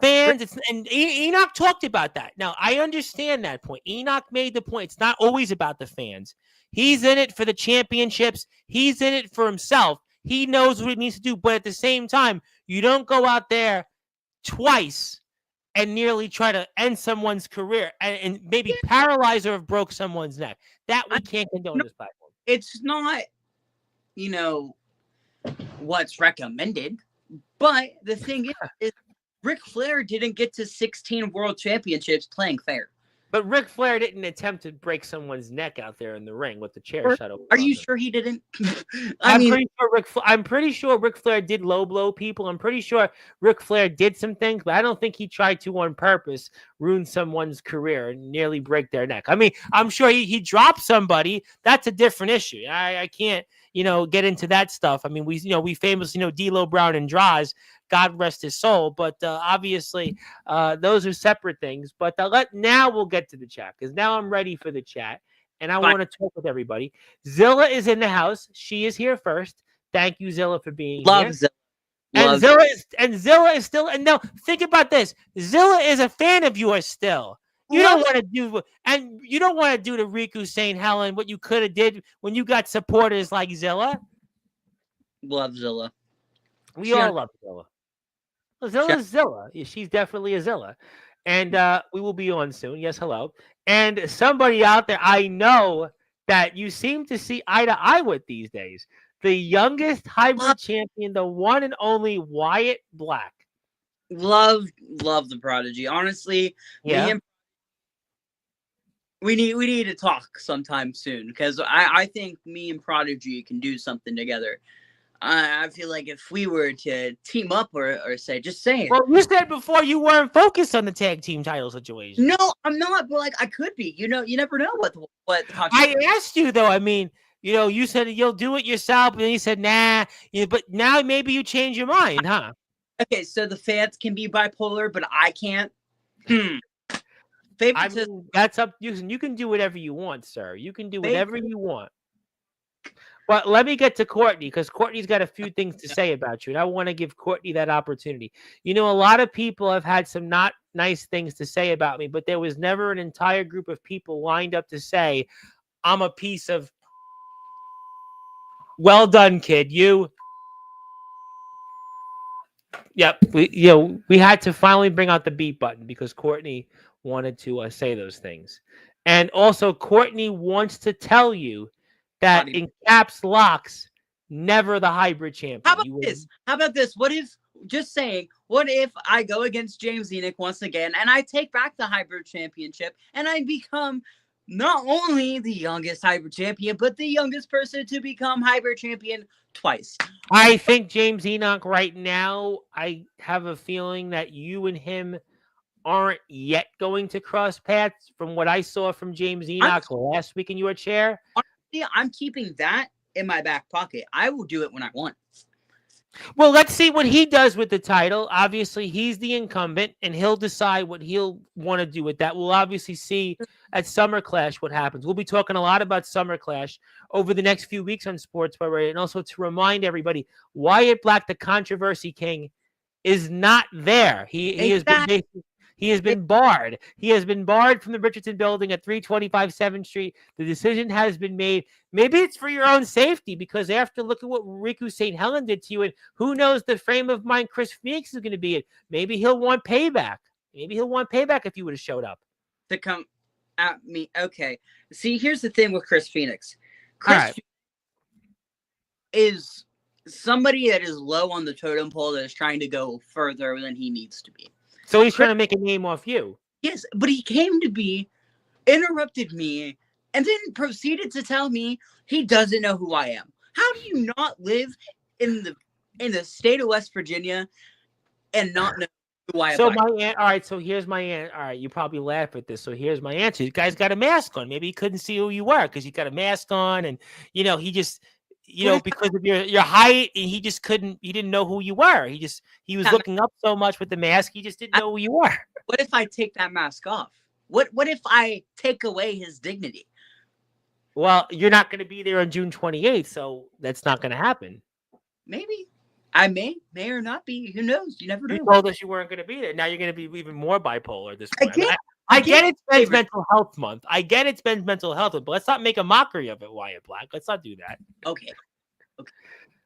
fans. And Enoch talked about that. Now, I understand that point. Enoch made the point. It's not always about the fans. He's in it for the championships. He's in it for himself. He knows what he needs to do. But at the same time, you don't go out there twice and nearly try to end someone's career and maybe paralyze or have broke someone's neck. That we can't condone this platform. It's not, what's recommended. But the thing is Ric Flair didn't get to 16 world championships playing fair. But Ric Flair didn't attempt to break someone's neck out there in the ring with the chair shut over. Are you sure he didn't? I'm pretty sure Ric Flair did low blow people. I'm pretty sure Ric Flair did some things, but I don't think he tried to on purpose ruin someone's career and nearly break their neck. I mean, I'm sure he dropped somebody. That's a different issue. I can't, get into that stuff. I mean, we famously, D'Lo Brown and Draws, God rest his soul. But obviously, those are separate things. But now we'll get to the chat, because now I'm ready for the chat. And I want to talk with everybody. Zilla is in the house. She is here first. Thank you, Zilla, for being here. Zilla. Zilla is still. And now think about this. Zilla is a fan of yours still. You don't want to do to Riku St. Helen what you could have did when you got supporters like Zilla. Love Zilla. We all love Zilla. Well, Zilla's Zilla. She's definitely a Zilla. And we will be on soon. Yes, hello. And somebody out there, I know that you seem to see eye to eye with these days. The youngest hybrid champion, the one and only Wyatt Black. Love the Prodigy. Honestly, yeah. We need to talk sometime soon, because I think me and Prodigy can do something together. I feel like if we were to team up or say, just saying. Well, you said before you weren't focused on the tag team title situation. No, I'm not, but I could be. You never know what. I asked you though. I mean, you said you'll do it yourself, and then you said nah. But now maybe you change your mind, huh? Okay, so the fans can be bipolar, but I can't. I mean, that's up. You can do whatever you want, sir. You can do whatever you want. But let me get to Courtney, because Courtney's got a few things to say about you, and I want to give Courtney that opportunity. A lot of people have had some not nice things to say about me, but there was never an entire group of people lined up to say, I'm a piece of... Well done, kid. You... Yep. We had to finally bring out the beat button because Courtney wanted to say those things. And also, Courtney wants to tell you that in caps locks, never the hybrid champion. How about this? What if I go against James Enoch once again and I take back the hybrid championship and I become not only the youngest hybrid champion, but the youngest person to become hybrid champion twice? I think James Enoch right now, I have a feeling that you and him aren't yet going to cross paths from what I saw from James Enoch last week in your chair. Honestly, I'm keeping that in my back pocket. I will do it when I want. Well, let's see what he does with the title. Obviously, he's the incumbent, and he'll decide what he'll want to do with that. We'll obviously see at Summer Clash what happens. We'll be talking a lot about Summer Clash over the next few weeks on Sportswire. And also to remind everybody, Wyatt Black, the controversy king, is not there. He has been barred. He has been barred from the Richardson building at 325 7th Street. The decision has been made. Maybe it's for your own safety, because after look at what Riku St. Helen did to you, and who knows the frame of mind Chris Phoenix is going to be in. Maybe he'll want payback. Maybe he'll want payback if you would have showed up. To come at me. Okay. See, here's the thing with Chris Phoenix. Chris is somebody that is low on the totem pole that is trying to go further than he needs to be. So he's trying to make a name off you. Yes, but he came to me, interrupted me, and then proceeded to tell me he doesn't know who I am. How do you not live in the state of West Virginia and not know who I am? So all right, so here's my answer. All right, you probably laugh at this. So here's my answer. You guys got a mask on. Maybe he couldn't see who you were because you got a mask on, and he just because of your height, and he didn't know who you were. He was looking up so much with the mask, he just didn't know who you were. What if I take that mask off? What if I take away his dignity? Well, you're not going to be there on June 28th, so that's not going to happen. Maybe. I may or not be. Who knows? You never know. You told us you weren't going to be there. Now you're going to be even more bipolar at this point. I get it's Men's Mental Health Month. I get it's Men's Mental Health Month, but let's not make a mockery of it, Wyatt Black. Let's not do that. Okay.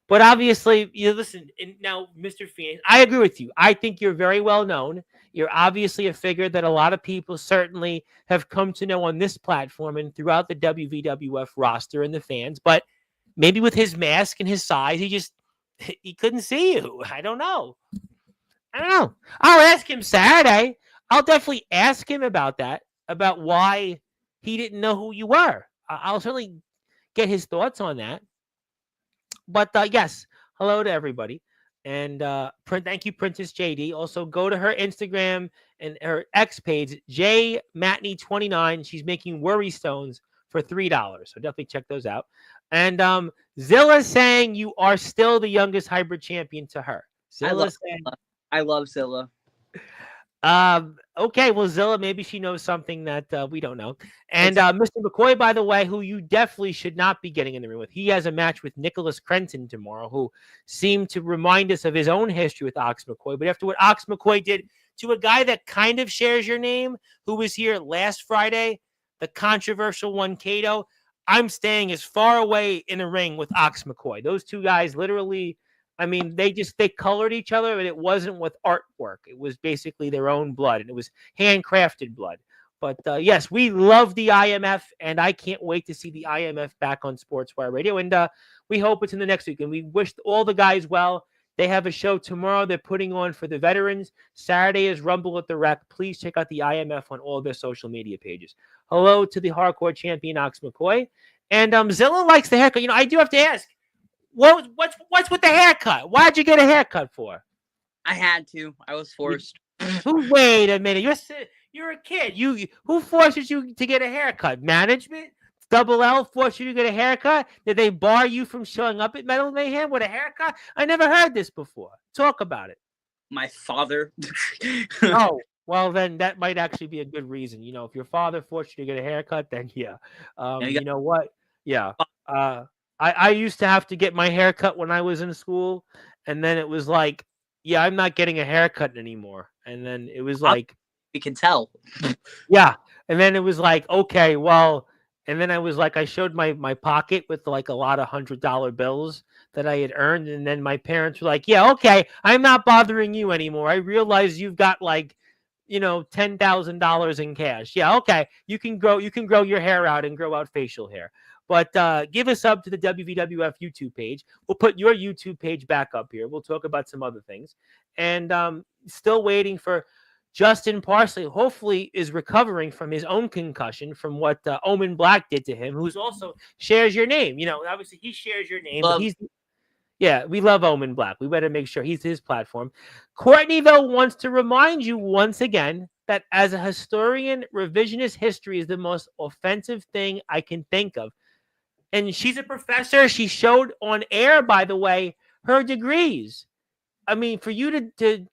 But obviously, listen, and now, Mr. Phoenix, I agree with you. I think you're very well known. You're obviously a figure that a lot of people certainly have come to know on this platform and throughout the WVWF roster and the fans. But maybe with his mask and his size, he couldn't see you. I don't know. I'll ask him Saturday. I'll definitely ask him about that, about why he didn't know who you were. I'll certainly get his thoughts on that. But yes, hello to everybody. And thank you, Princess JD. Also, go to her Instagram and her X page, JMatney29. She's making worry stones for $3. So definitely check those out. And Zilla saying you are still the youngest hybrid champion to her. I love Zilla. Okay, well, Zilla, maybe she knows something that we don't know. And Mr. McCoy, by the way, who you definitely should not be getting in the ring with. He has a match with Nicholas Crenton tomorrow, who seemed to remind us of his own history with Ox McCoy. But after what Ox McCoy did to a guy that kind of shares your name, who was here last Friday, the controversial one, Cato, I'm staying as far away in the ring with Ox McCoy. Those two guys literally... I mean, they colored each other, and it wasn't with artwork. It was basically their own blood, and it was handcrafted blood. But yes, we love the IMF, and I can't wait to see the IMF back on Sportswire Radio. And we hope it's in the next week. And we wish all the guys well. They have a show tomorrow they're putting on for the veterans. Saturday is Rumble at the Rec. Please check out the IMF on all their social media pages. Hello to the hardcore champion, Ox McCoy. And Zilla likes the haircut. I do have to ask. What's with the haircut? Why'd you get a haircut for? I had to. I was forced. Wait a minute. You're a kid. Who forces you to get a haircut? Management? Double L forced you to get a haircut? Did they bar you from showing up at Metal Mayhem with a haircut? I never heard this before. Talk about it. My father. Oh, well, then that might actually be a good reason. If your father forced you to get a haircut, then yeah. You know what? Yeah. I used to have to get my hair cut when I was in school, and then it was like, yeah, I'm not getting a haircut anymore. And then it was like... You can tell. Yeah. And then it was like, okay, well... And then I was like, I showed my pocket with like a lot of $100 bills that I had earned, and then my parents were like, yeah, okay, I'm not bothering you anymore. I realize you've got like, $10,000 in cash. Yeah, okay, you can grow your hair out and grow out facial hair. But give us up to the WVWF YouTube page. We'll put your YouTube page back up here. We'll talk about some other things. And still waiting for Justin Parsley, hopefully is recovering from his own concussion from what Omen Black did to him, who's also shares your name. Obviously he shares your name. But we love Omen Black. We better make sure he's his platform. Courtneyville wants to remind you once again that as a historian, revisionist history is the most offensive thing I can think of. And she's a professor. She showed on air, by the way, her degrees. I mean, for you to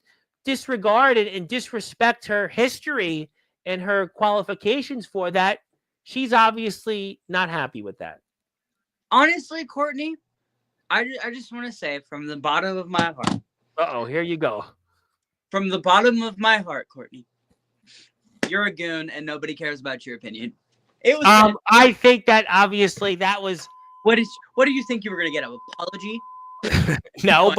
disregard and disrespect her history and her qualifications for that, she's obviously not happy with that. Honestly, Courtney, I just want to say from the bottom of my heart. Uh-oh, here you go. From the bottom of my heart, Courtney, you're a goon and nobody cares about your opinion. It was. I think that obviously that was. What do you think you were gonna get? An apology? No,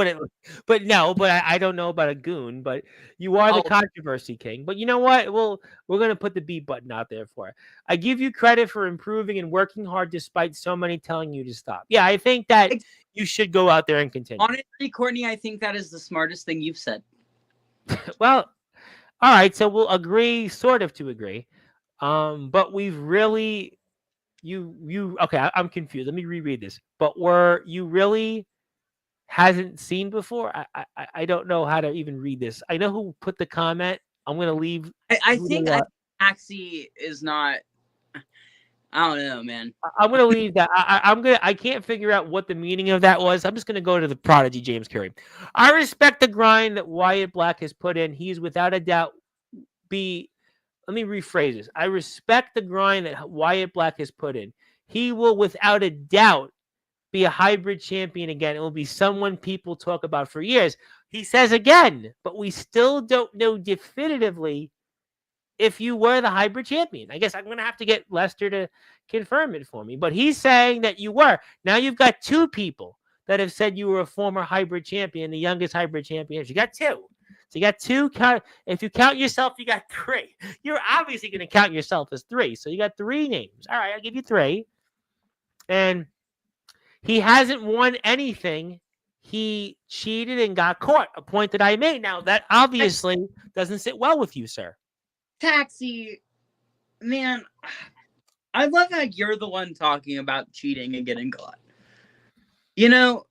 but I don't know about a goon. But you are the controversy king. But you know what? We're gonna put the beat button out there for it. I give you credit for improving and working hard despite so many telling you to stop. Yeah, I think that you should go out there and continue. Honestly, Courtney, I think that is the smartest thing you've said. Well, all right. So we'll agree, sort of to agree. But we've really, okay. I'm confused. Let me reread this. But were you really hasn't seen before? I don't know how to even read this. I know who put the comment. I'm gonna leave. I think Taxi is not. I don't know, man. I'm gonna leave that. I can't figure out what the meaning of that was. I'm just gonna go to the prodigy James Curry. I respect the grind that Wyatt Black has put in. He's without a doubt let me rephrase this. I respect the grind that Wyatt Black has put in. He will without a doubt be a hybrid champion again. It will be someone people talk about for years. He says again, but we still don't know definitively if you were the hybrid champion. I guess I'm going to have to get Lester to confirm it for me. But he's saying that you were. Now you've got two people that have said you were a former hybrid champion, the youngest hybrid champion. You got two. So you got two. If you count yourself, you got three. You're obviously going to count yourself as three. So you got three names. All right, I'll give you three. And he hasn't won anything. He cheated and got caught, a point that I made. Now, that obviously doesn't sit well with you, sir. Taxi, man, I love how you're the one talking about cheating and getting caught. You know,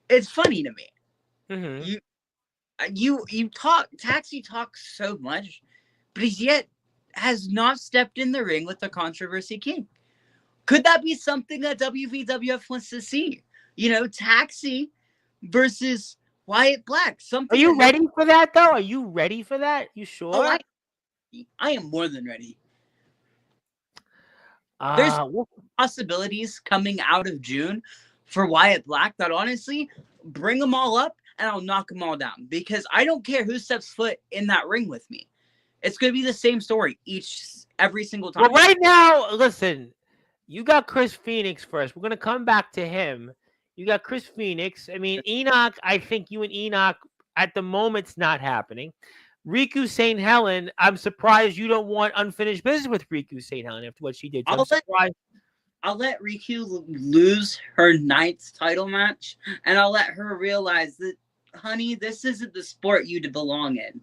it's funny to me. Mm-hmm. Taxi talks so much, but he yet has not stepped in the ring with the controversy king. Could that be something that WVWF wants to see? You know, Taxi versus Wyatt Black. Something. Are you ready for that, though? Are you ready for that? You sure? Oh, I am more than ready. There's possibilities coming out of June for Wyatt Black that honestly, bring them all up and I'll knock them all down. Because I don't care who steps foot in that ring with me. It's going to be the same story every single time. Well, right now, listen, you got Chris Phoenix first. We're going to come back to him. You got Chris Phoenix. I mean, Enoch, I think you and Enoch at the moment's not happening. Riku St. Helen, I'm surprised you don't want unfinished business with Riku St. Helen after what she did. So I'll let Riku lose her 9th title match, and I'll let her realize that, honey, this isn't the sport you belong in.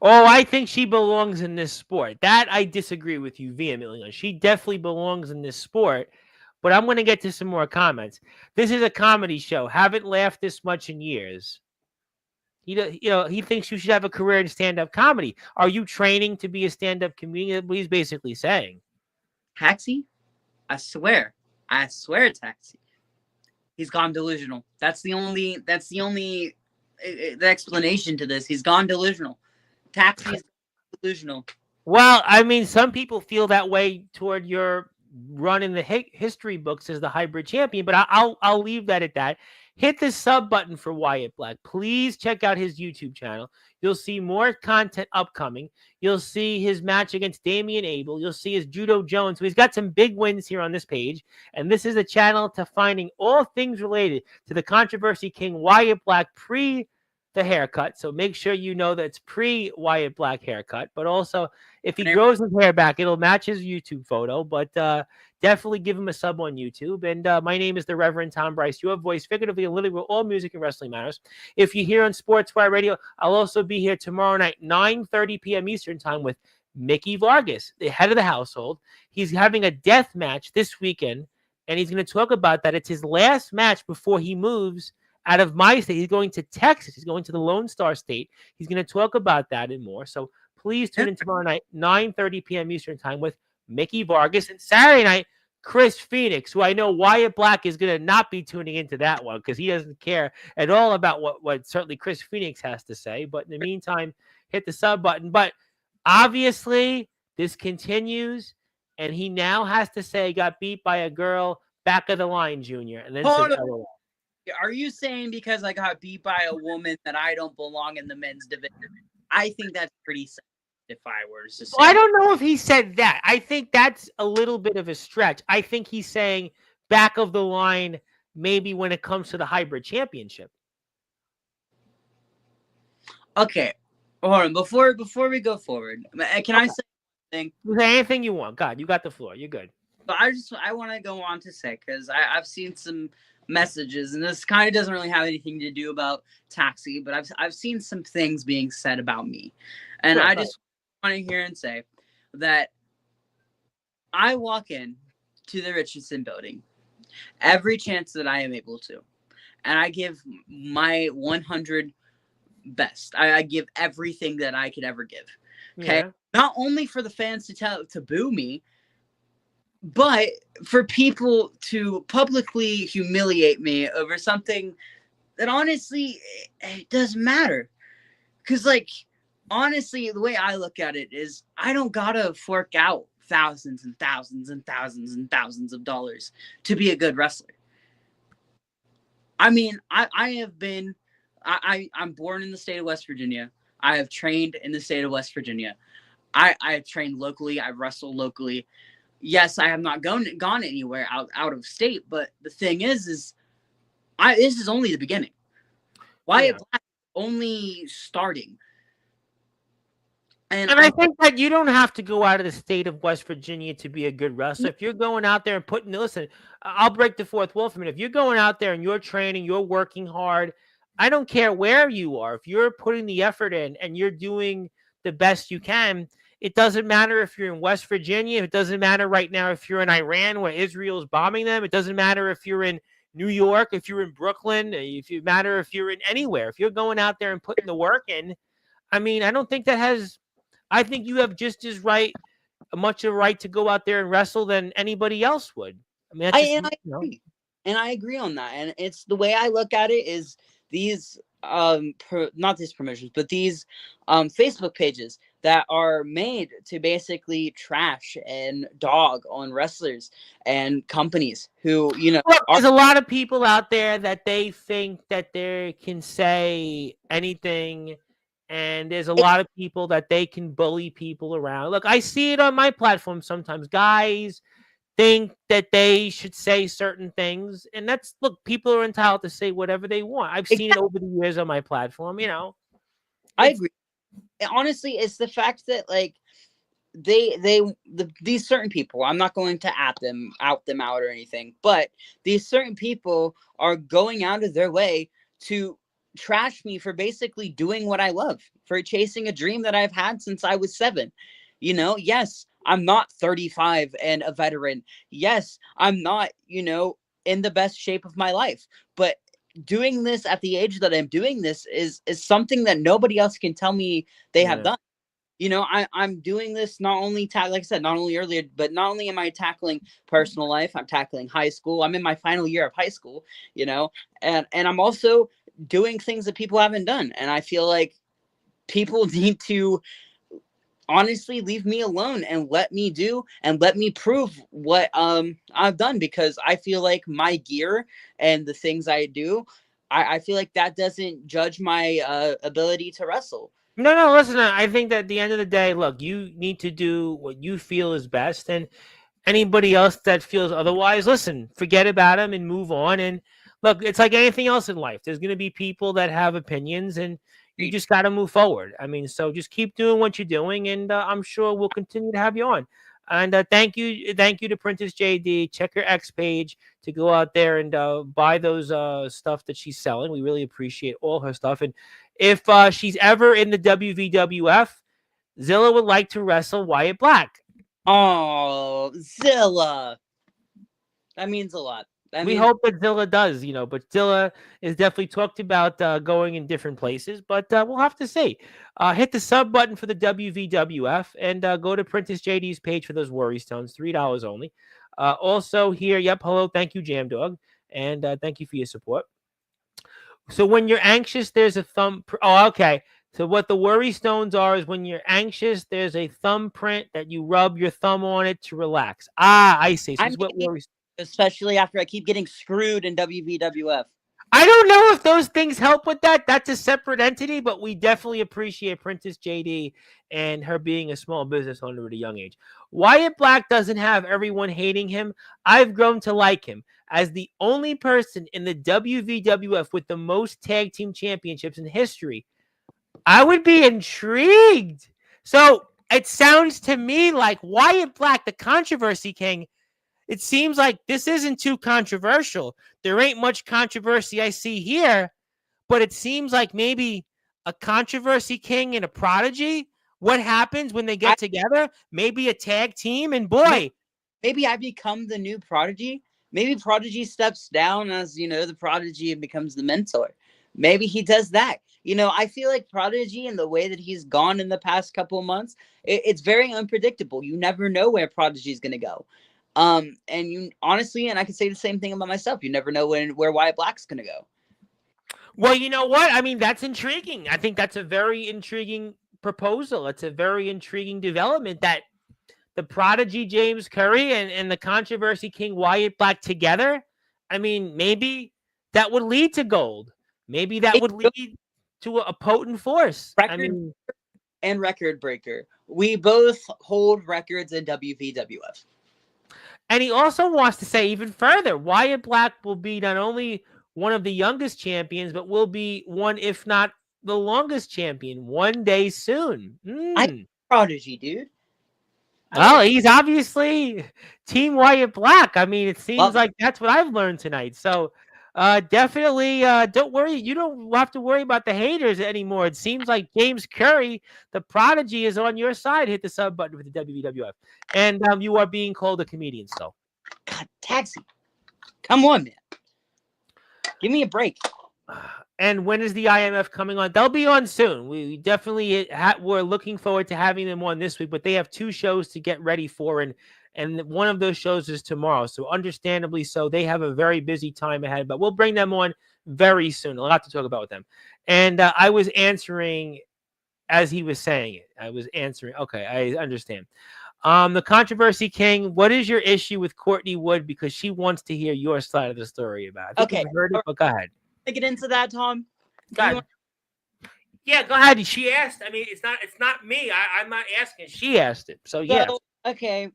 Oh, I think she belongs in this sport. That I disagree with you vehemently on. She definitely belongs in this sport, but I'm going to get to some more comments. This is a comedy show. Haven't laughed this much in years. He thinks you should have a career in stand-up comedy. Are you training to be a stand-up comedian? That's what he's basically saying. Taxi? I swear, Taxi. He's gone delusional. That's the only the explanation to this. He's gone delusional. Taxi's delusional. Well, I mean, some people feel that way toward your run in the history books as the hybrid champion, but I'll leave that at that. Hit the sub button for Wyatt Black. Please check out his YouTube channel. You'll see more content upcoming. You'll see his match against Damian Abel. You'll see his Judo Jones. So he's got some big wins here on this page. And this is a channel to finding all things related to the controversy king Wyatt Black pre the haircut. So make sure you know that it's pre Wyatt Black haircut. But also, if he grows his hair back, it'll match his YouTube photo. But definitely give him a sub on YouTube. And my name is the Reverend Tom Bryce, your voice, figuratively and literally, where all music and wrestling matters. If you're here on Sportswire Radio, I'll also be here tomorrow night, 9:30 p.m. Eastern time with Mickey Vargas, the head of the household. He's having a death match this weekend, and he's going to talk about that. It's his last match before he moves out of my state. He's going to Texas. He's going to the Lone Star State. He's going to talk about that and more. So please tune in tomorrow night, 9:30 p.m. Eastern time with Mickey Vargas. And Saturday night, Chris Phoenix, who I know Wyatt Black is going to not be tuning into that one because he doesn't care at all about what certainly Chris Phoenix has to say. But in the meantime, hit the sub button. But obviously, this continues, and he now has to say got beat by a girl back of the line, Junior. And then says, LOL. Are you saying because I got beat by a woman that I don't belong in the men's division? I think that's pretty sad if I were to say. Well, I don't know if he said that. I think that's a little bit of a stretch. I think he's saying back of the line, maybe when it comes to the hybrid championship. Okay, hold on. Before we go forward, can I say something? Say anything you want. God, you got the floor. You're good. But I want to go on to say, because I've seen some messages, and this kind of doesn't really have anything to do about Taxi, but I've seen some things being said about me, and I just want to hear and say that I walk in to the Richardson building every chance that I am able to, and I give my 100 best. I give everything that I could ever give. Okay, not only for the fans to boo me, but for people to publicly humiliate me over something that honestly, it doesn't matter. Because, like, honestly, the way I look at it is I don't gotta fork out thousands and thousands and thousands and thousands of dollars to be a good wrestler. I mean, I'm born in the state of West Virginia. I have trained in the state of West Virginia. I have trained locally. I've wrestled locally. Yes, I have not gone anywhere out of state, but the thing is this is only the beginning. Wyatt Black is only starting. And I think that you don't have to go out of the state of West Virginia to be a good wrestler. If you're going out there and listen, I'll break the fourth wall for a minute. If you're going out there and you're training, you're working hard, I don't care where you are. If you're putting the effort in and you're doing the best you can, it doesn't matter if you're in West Virginia. It doesn't matter right now if you're in Iran where Israel is bombing them. It doesn't matter if you're in New York, if you're in Brooklyn, if you're in anywhere. If you're going out there and putting the work in, I mean, I don't think that has – I think you have just as much a right to go out there and wrestle than anybody else would. I mean, I agree on that. And it's the way I look at it is these not these promotions, but these Facebook pages that are made to basically trash and dog on wrestlers and companies who, there's a lot of people out there that they think that they can say anything, and there's a lot of people that they can bully people around. Look, I see it on my platform sometimes. Guys think that they should say certain things, and people are entitled to say whatever they want. I've seen it over the years on my platform, I agree. Honestly, it's the fact that, like, these certain people, I'm not going to out them out or anything, but these certain people are going out of their way to trash me for basically doing what I love, for chasing a dream that I've had since I was 7. Yes, I'm not 35 and a veteran. Yes, I'm not, in the best shape of my life, but doing this at the age that I'm doing this is something that nobody else can tell me they have done. I'm doing this not only like I said, not only earlier, but not only am I tackling personal life, I'm tackling high school. I'm in my final year of high school, and I'm also doing things that people haven't done. And I feel like people need to honestly leave me alone and let me do and let me prove what I've done, because I feel like my gear and the things I do, I feel like that doesn't judge my ability to wrestle. No, listen, I think that at the end of the day, look, you need to do what you feel is best, and anybody else that feels otherwise, listen, forget about them and move on. And look, it's like anything else in life. There's going to be people that have opinions, and you just got to move forward. I mean, so just keep doing what you're doing, and I'm sure we'll continue to have you on. And thank you to Princess JD. Check her X page to go out there and buy those stuff that she's selling. We really appreciate all her stuff. And if she's ever in the WVWF, Zilla would like to wrestle Wyatt Black. Oh, Zilla. That means a lot. We hope that Zilla does, but Zilla is definitely talked about going in different places, but we'll have to see. Hit the sub button for the WVWF and go to Princess JD's page for those Worry Stones, $3 only. Also here, hello, thank you, Jam Dog, and thank you for your support. So when you're anxious, there's a thumb. Oh, okay. So what the Worry Stones are is when you're anxious, there's a thumbprint that you rub your thumb on it to relax. Ah, I see. So it's what Worry. Especially after I keep getting screwed in WVWF. I don't know if those things help with that. That's a separate entity, but we definitely appreciate Princess JD and her being a small business owner at a young age. Wyatt Black doesn't have everyone hating him. I've grown to like him. As the only person in the WVWF with the most tag team championships in history, I would be intrigued. So it sounds to me like Wyatt Black, the controversy king, it seems like this isn't too controversial. There ain't much controversy I see here, but it seems like maybe a controversy king and a prodigy. What happens when they get together? Maybe a tag team, and boy. Maybe I become the new prodigy. Maybe prodigy steps down as, the prodigy and becomes the mentor. Maybe he does that. I feel like prodigy and the way that he's gone in the past couple of months, it's very unpredictable. You never know where prodigy is going to go. And you honestly, and I can say the same thing about myself. You never know where Wyatt Black's going to go. Well, you know what? I mean, that's intriguing. I think that's a very intriguing proposal. It's a very intriguing development that the prodigy James Curry and the controversy king Wyatt Black together. I mean, maybe that would lead to gold. Maybe that would lead to a potent force. And record breaker. We both hold records in WVWF. And he also wants to say even further, Wyatt Black will be not only one of the youngest champions, but will be one, if not the longest champion, one day soon. I'm prodigy, dude. Well, he's obviously Team Wyatt Black. I mean, it seems like that's what I've learned tonight. So definitely don't worry. You don't have to worry about the haters anymore. It seems like James Curry, the prodigy, is on your side. Hit the sub button for the WWF. And you are being called a comedian still. God, Taxi. Come on, man. Give me a break. And when is the IMF coming on? They'll be on soon. We definitely we're looking forward to having them on this week, but they have 2 shows to get ready for, and one of those shows is tomorrow. So understandably so, they have a very busy time ahead, but we'll bring them on very soon. A lot to talk about with them. And I was answering as he was saying it. I was answering. Okay, I understand. The controversy king, what is your issue with Courtney Wood? Because she wants to hear your side of the story about it. Okay. Heard it, but go ahead. To get into that, Tom? Go ahead. Yeah, go ahead. She asked. I mean, it's not me. I'm not asking. She asked it. So yeah. Okay.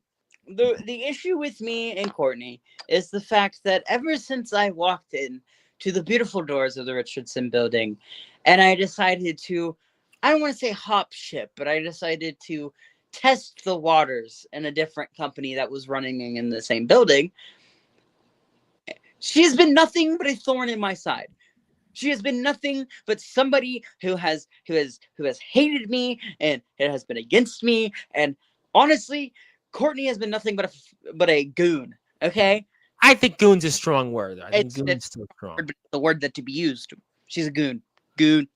The issue with me and Courtney is the fact that ever since I walked in to the beautiful doors of the Richardson building, and I decided to, I don't want to say hop ship, but I decided to test the waters in a different company that was running in the same building, she's been nothing but a thorn in my side. She has been nothing but somebody who has hated me and it has been against me. And honestly, Courtney has been nothing but a goon. Okay, I think goon's a strong word. I think goon's still strong. The word that to be used. She's a goon. Goon.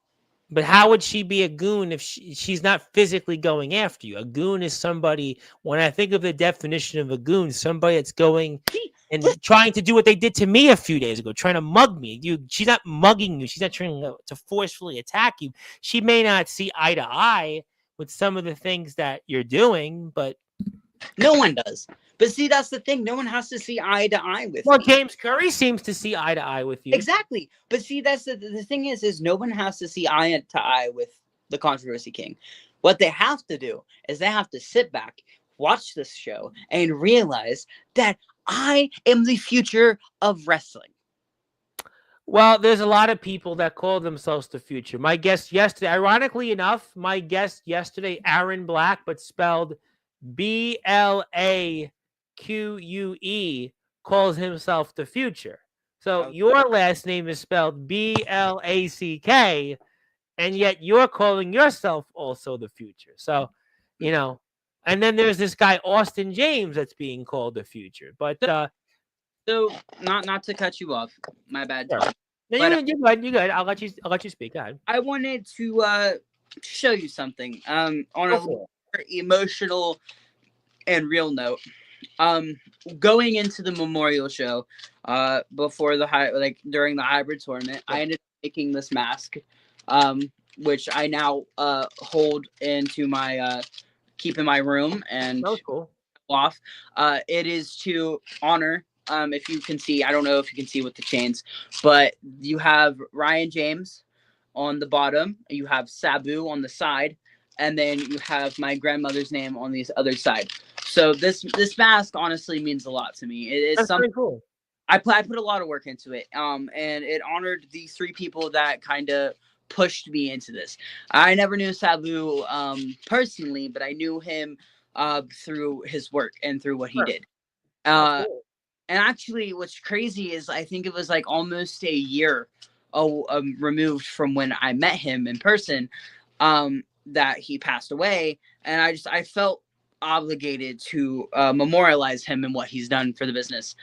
But how would she be a goon if she's not physically going after you? A goon is somebody. When I think of the definition of a goon, somebody that's going and trying to do what they did to me a few days ago, trying to mug me. She's not mugging you. She's not trying to forcefully attack you. She may not see eye to eye with some of the things that you're doing, but no one does. But see, that's the thing. No one has to see eye to eye with me. James Curry seems to see eye to eye with you. Exactly. But see, that's the thing is no one has to see eye to eye with the Controversy King. What they have to do is they have to sit back, watch this show, and realize that I am the future of wrestling. Well, there's a lot of people that call themselves the future. My guest yesterday, ironically enough, Aaron Black, but spelled Blaque, calls himself the future. So your last name is spelled Black, and yet you're calling yourself also the future. So, and then there's this guy, Austin James, that's being called the future. But So not to cut you off, my bad, Sure. Tom. No, But you're good. You're good. I'll let you speak. Go ahead. I wanted to show you something on Go a for more emotional and real note. Um, Going into the memorial show, before during the hybrid tournament, it. I ended up making this mask, which I now hold into my keep in my room and That was cool. off. It is to honor. If you can see, I don't know if you can see with the chains, but you have Ryan James on the bottom. You have Sabu on the side, and then you have my grandmother's name on the other side. So this mask honestly means a lot to me. It is That's something pretty cool. I put a lot of work into it. And it honored these three people that kind of pushed me into this. I never knew Sabu personally, but I knew him through his work and through what he Sure. did. That's Uh, cool. and actually, what's crazy is I think it was like almost a year removed from when I met him in person, that he passed away, and I felt obligated to memorialize him and what he's done for the business.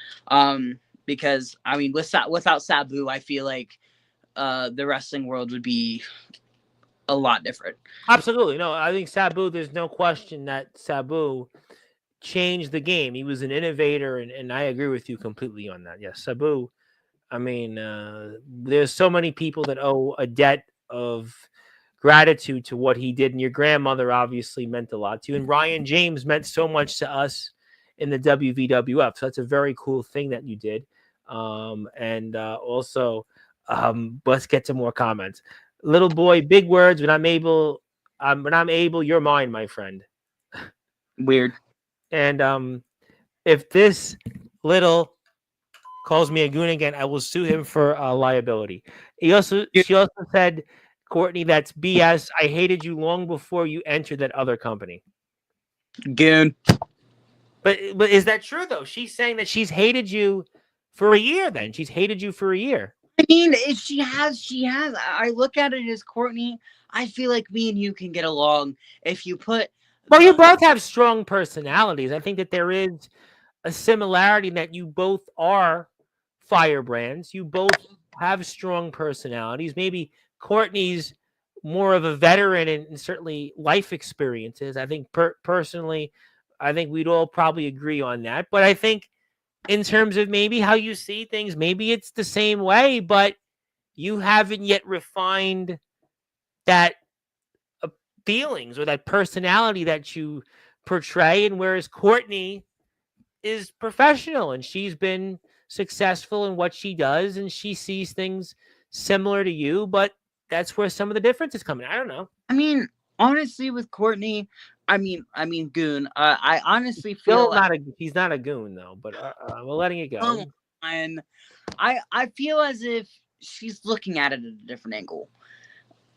Because I mean, without Sabu, I feel like the wrestling world would be a lot different. Absolutely. No, I think Sabu, there's no question that Sabu changed the game. He was an innovator, and I agree with you completely on that. Yes, Sabu. I mean, there's so many people that owe a debt of gratitude to what he did, and your grandmother obviously meant a lot to you. And Ryan James meant so much to us in the WVWF. So that's a very cool thing that you did. And also, let's get to more comments. Little boy, big words. When I'm able, you're mine, my friend. Weird. And if this little calls me a goon again, I will sue him for liability. She also said, Courtney, that's BS. I hated you long before you entered that other company. Goon. But is that true though? She's saying that she's hated you for a year. Then she's hated you for a year. I mean, if she has, she has. I look at it as Courtney. I feel like me and you can get along if you put. Well, you both have strong personalities. I think that there is a similarity that you both are firebrands. You both have strong personalities. Maybe Courtney's more of a veteran and certainly life experiences. I think personally, I think we'd all probably agree on that. But I think in terms of maybe how you see things, maybe it's the same way, but you haven't yet refined that feelings or that personality that you portray. And whereas Courtney is professional and she's been successful in what she does and she sees things similar to you, but that's where some of the difference is coming. I don't know. I mean, honestly, with Courtney, Goon. I honestly feel Still not a he's not a goon though, but we're letting it go. and I feel as if she's looking at it at a different angle.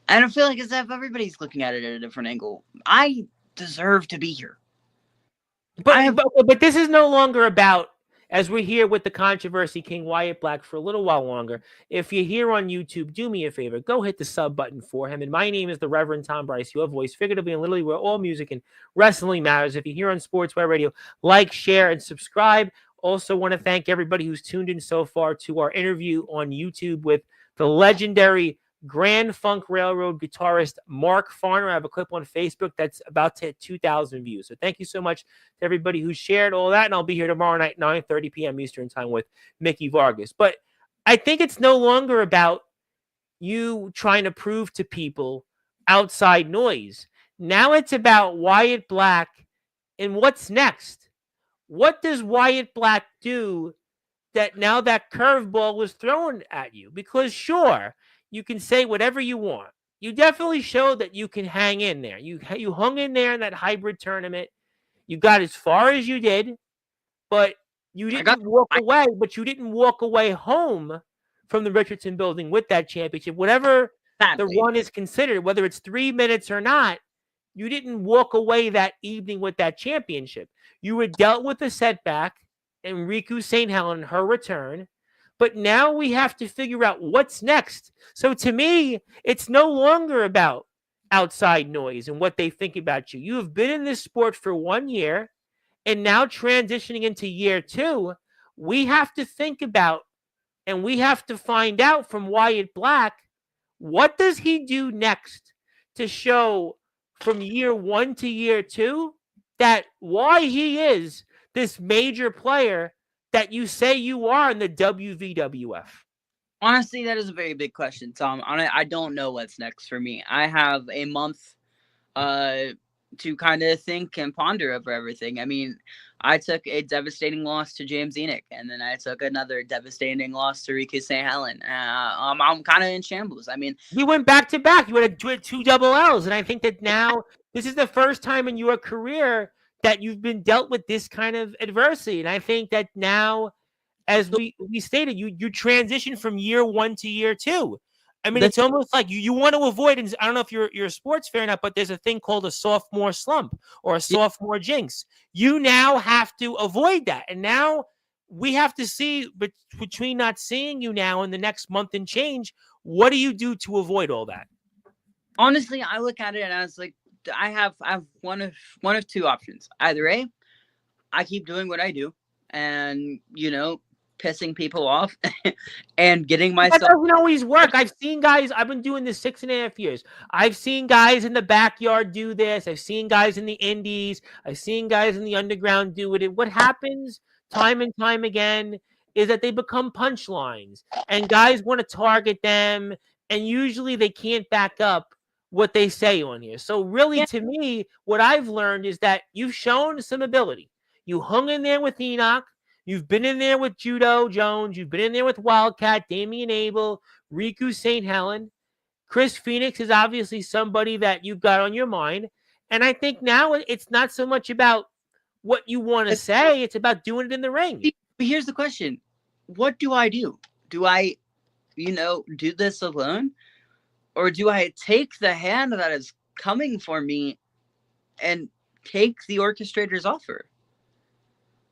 I don't feel like as if everybody's looking at it at a different angle. I deserve to be here. But this is no longer about, as we're here with the controversy King Wyatt Black for a little while longer. If you're here on YouTube, do me a favor, go hit the sub button for him. And my name is the Reverend Tom Bryce, your voice, figuratively and literally, where all music and wrestling matters. If you're here on Sportswire Radio, like, share, and subscribe. Also want to thank everybody who's tuned in so far to our interview on YouTube with the legendary Grand Funk Railroad guitarist Mark Farner. I have a clip on Facebook that's about to hit 2,000 views. So thank you so much to everybody who shared all that. And I'll be here tomorrow night, 9:30 p.m. Eastern time with Mickey Vargas. But I think it's no longer about you trying to prove to people outside noise. Now it's about Wyatt Black and what's next. What does Wyatt Black do that now that curveball was thrown at you? Because sure, you can say whatever you want. You definitely showed that you can hang in there. You hung in there in that hybrid tournament. You got as far as you did, but you didn't walk away. But you didn't walk away home from the Richardson building with that championship. Whatever the run is considered, whether it's 3 minutes or not, you didn't walk away that evening with that championship. You were dealt with a setback and Riku St. Helen, her return. But now we have to figure out what's next. So to me, it's no longer about outside noise and what they think about you. You have been in this sport for 1 year and now transitioning into year 2. we have to think about and we have to find out from Wyatt Black, what does he do next to show from year 1 to year 2 that why he is this major player that you say you are in the WVWF? Honestly, that is a very big question, Tom. I don't know what's next for me. I have a month to kind of think and ponder over everything. I mean, I took a devastating loss to James Enoch, and then I took another devastating loss to Riku St. Helen. I'm kind of in shambles. I mean, you went back to back. You had two double L's, and I think that now this is the first time in your career that you've been dealt with this kind of adversity. And I think that now, as we stated, you transition from year 1 to year 2. I mean, it's almost like you want to avoid, and I don't know if you're a sports fan or not, but there's a thing called a sophomore slump or a sophomore jinx. You now have to avoid that. And now we have to see, between not seeing you now in the next month and change, what do you do to avoid all that? Honestly, I look at it and I was like, I have one of two options. Either A, I keep doing what I do and, pissing people off and getting myself. That doesn't always work. I've seen guys, I've been doing this 6.5 years. I've seen guys in the backyard do this. I've seen guys in the indies. I've seen guys in the underground do it. And what happens time and time again is that they become punchlines and guys want to target them. And usually they can't back up what they say on here. So really, to me, what I've learned is that you've shown some ability. You hung in there with Enoch. You've been in there with Judo Jones. You've been in there with Wildcat, Damian Abel, Riku St. Helen. Chris Phoenix is obviously somebody that you've got on your mind. And I think now it's not so much about what you want to say. It's about doing it in the ring. But here's the question. What do I do? Do I, do this alone? Or do I take the hand that is coming for me and take the orchestrator's offer?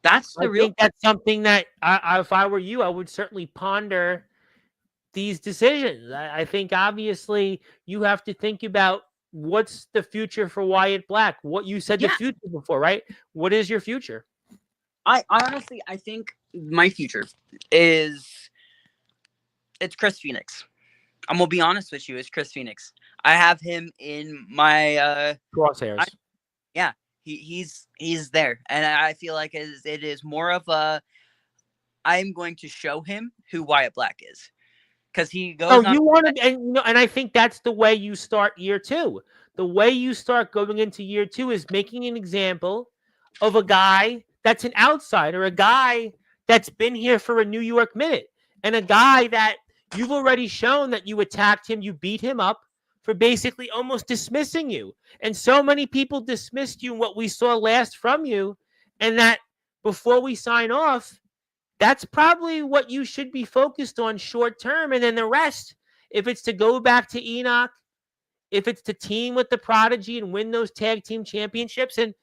That's the real. I think that's something that, if I were you, I would certainly ponder these decisions. I think obviously you have to think about what's the future for Wyatt Black. What you said the future before, right? What is your future? I honestly, I think my future it's Chris Phoenix. I'm gonna be honest with you. It's Chris Phoenix. I have him in my crosshairs. He's there, and I feel like it is more of a. I'm going to show him who Wyatt Black is, because he goes. Oh, you want to, and I think that's the way you start year 2. The way you start going into year 2 is making an example of a guy that's an outsider, a guy that's been here for a New York minute, and a guy that you've already shown that you attacked him, you beat him up for basically almost dismissing you. And so many people dismissed you in what we saw last from you. And that before we sign off, that's probably what you should be focused on short term. And then the rest, if it's to go back to Enoch, if it's to team with the Prodigy and win those tag team championships, and,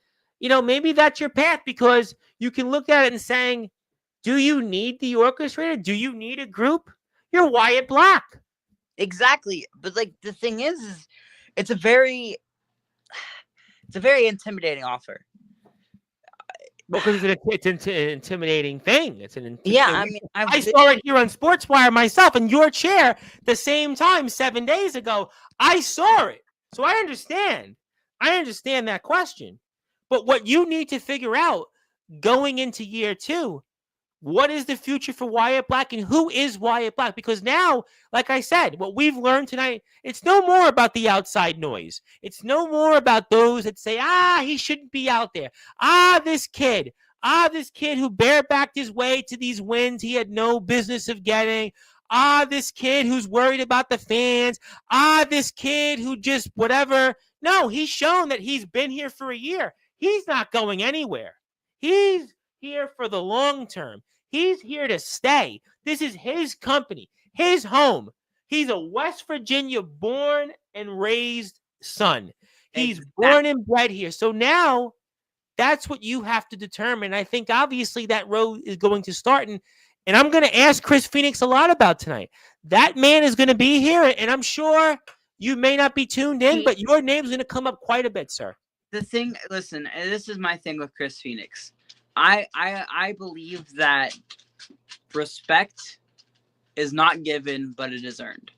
maybe that's your path, because you can look at it and saying, do you need the orchestrator? Do you need a group? You're Wyatt Black. Exactly. But the thing is it's a very intimidating offer. Because it's an intimidating thing. It's an I mean, I saw it here on Sportswire myself in your chair the same time 7 days ago. I saw it. So I understand. I understand that question. But what you need to figure out going into year 2, what is the future for Wyatt Black and who is Wyatt Black? Because now, like I said, what we've learned tonight, it's no more about the outside noise. It's no more about those that say, he shouldn't be out there. This kid who barebacked his way to these wins he had no business of getting. This kid who's worried about the fans. This kid who just whatever. No, he's shown that he's been here for a year. He's not going anywhere. He's here for the long term. He's here to stay. This is his company, his home. He's a West Virginia born and raised son. He's born and bred here. So now that's what you have to determine. I think obviously that road is going to start. And I'm going to ask Chris Phoenix a lot about tonight. That man is going to be here. And I'm sure you may not be tuned in, but your name's going to come up quite a bit, sir. The thing, listen, this is my thing with Chris Phoenix. I believe that respect is not given, but it is earned.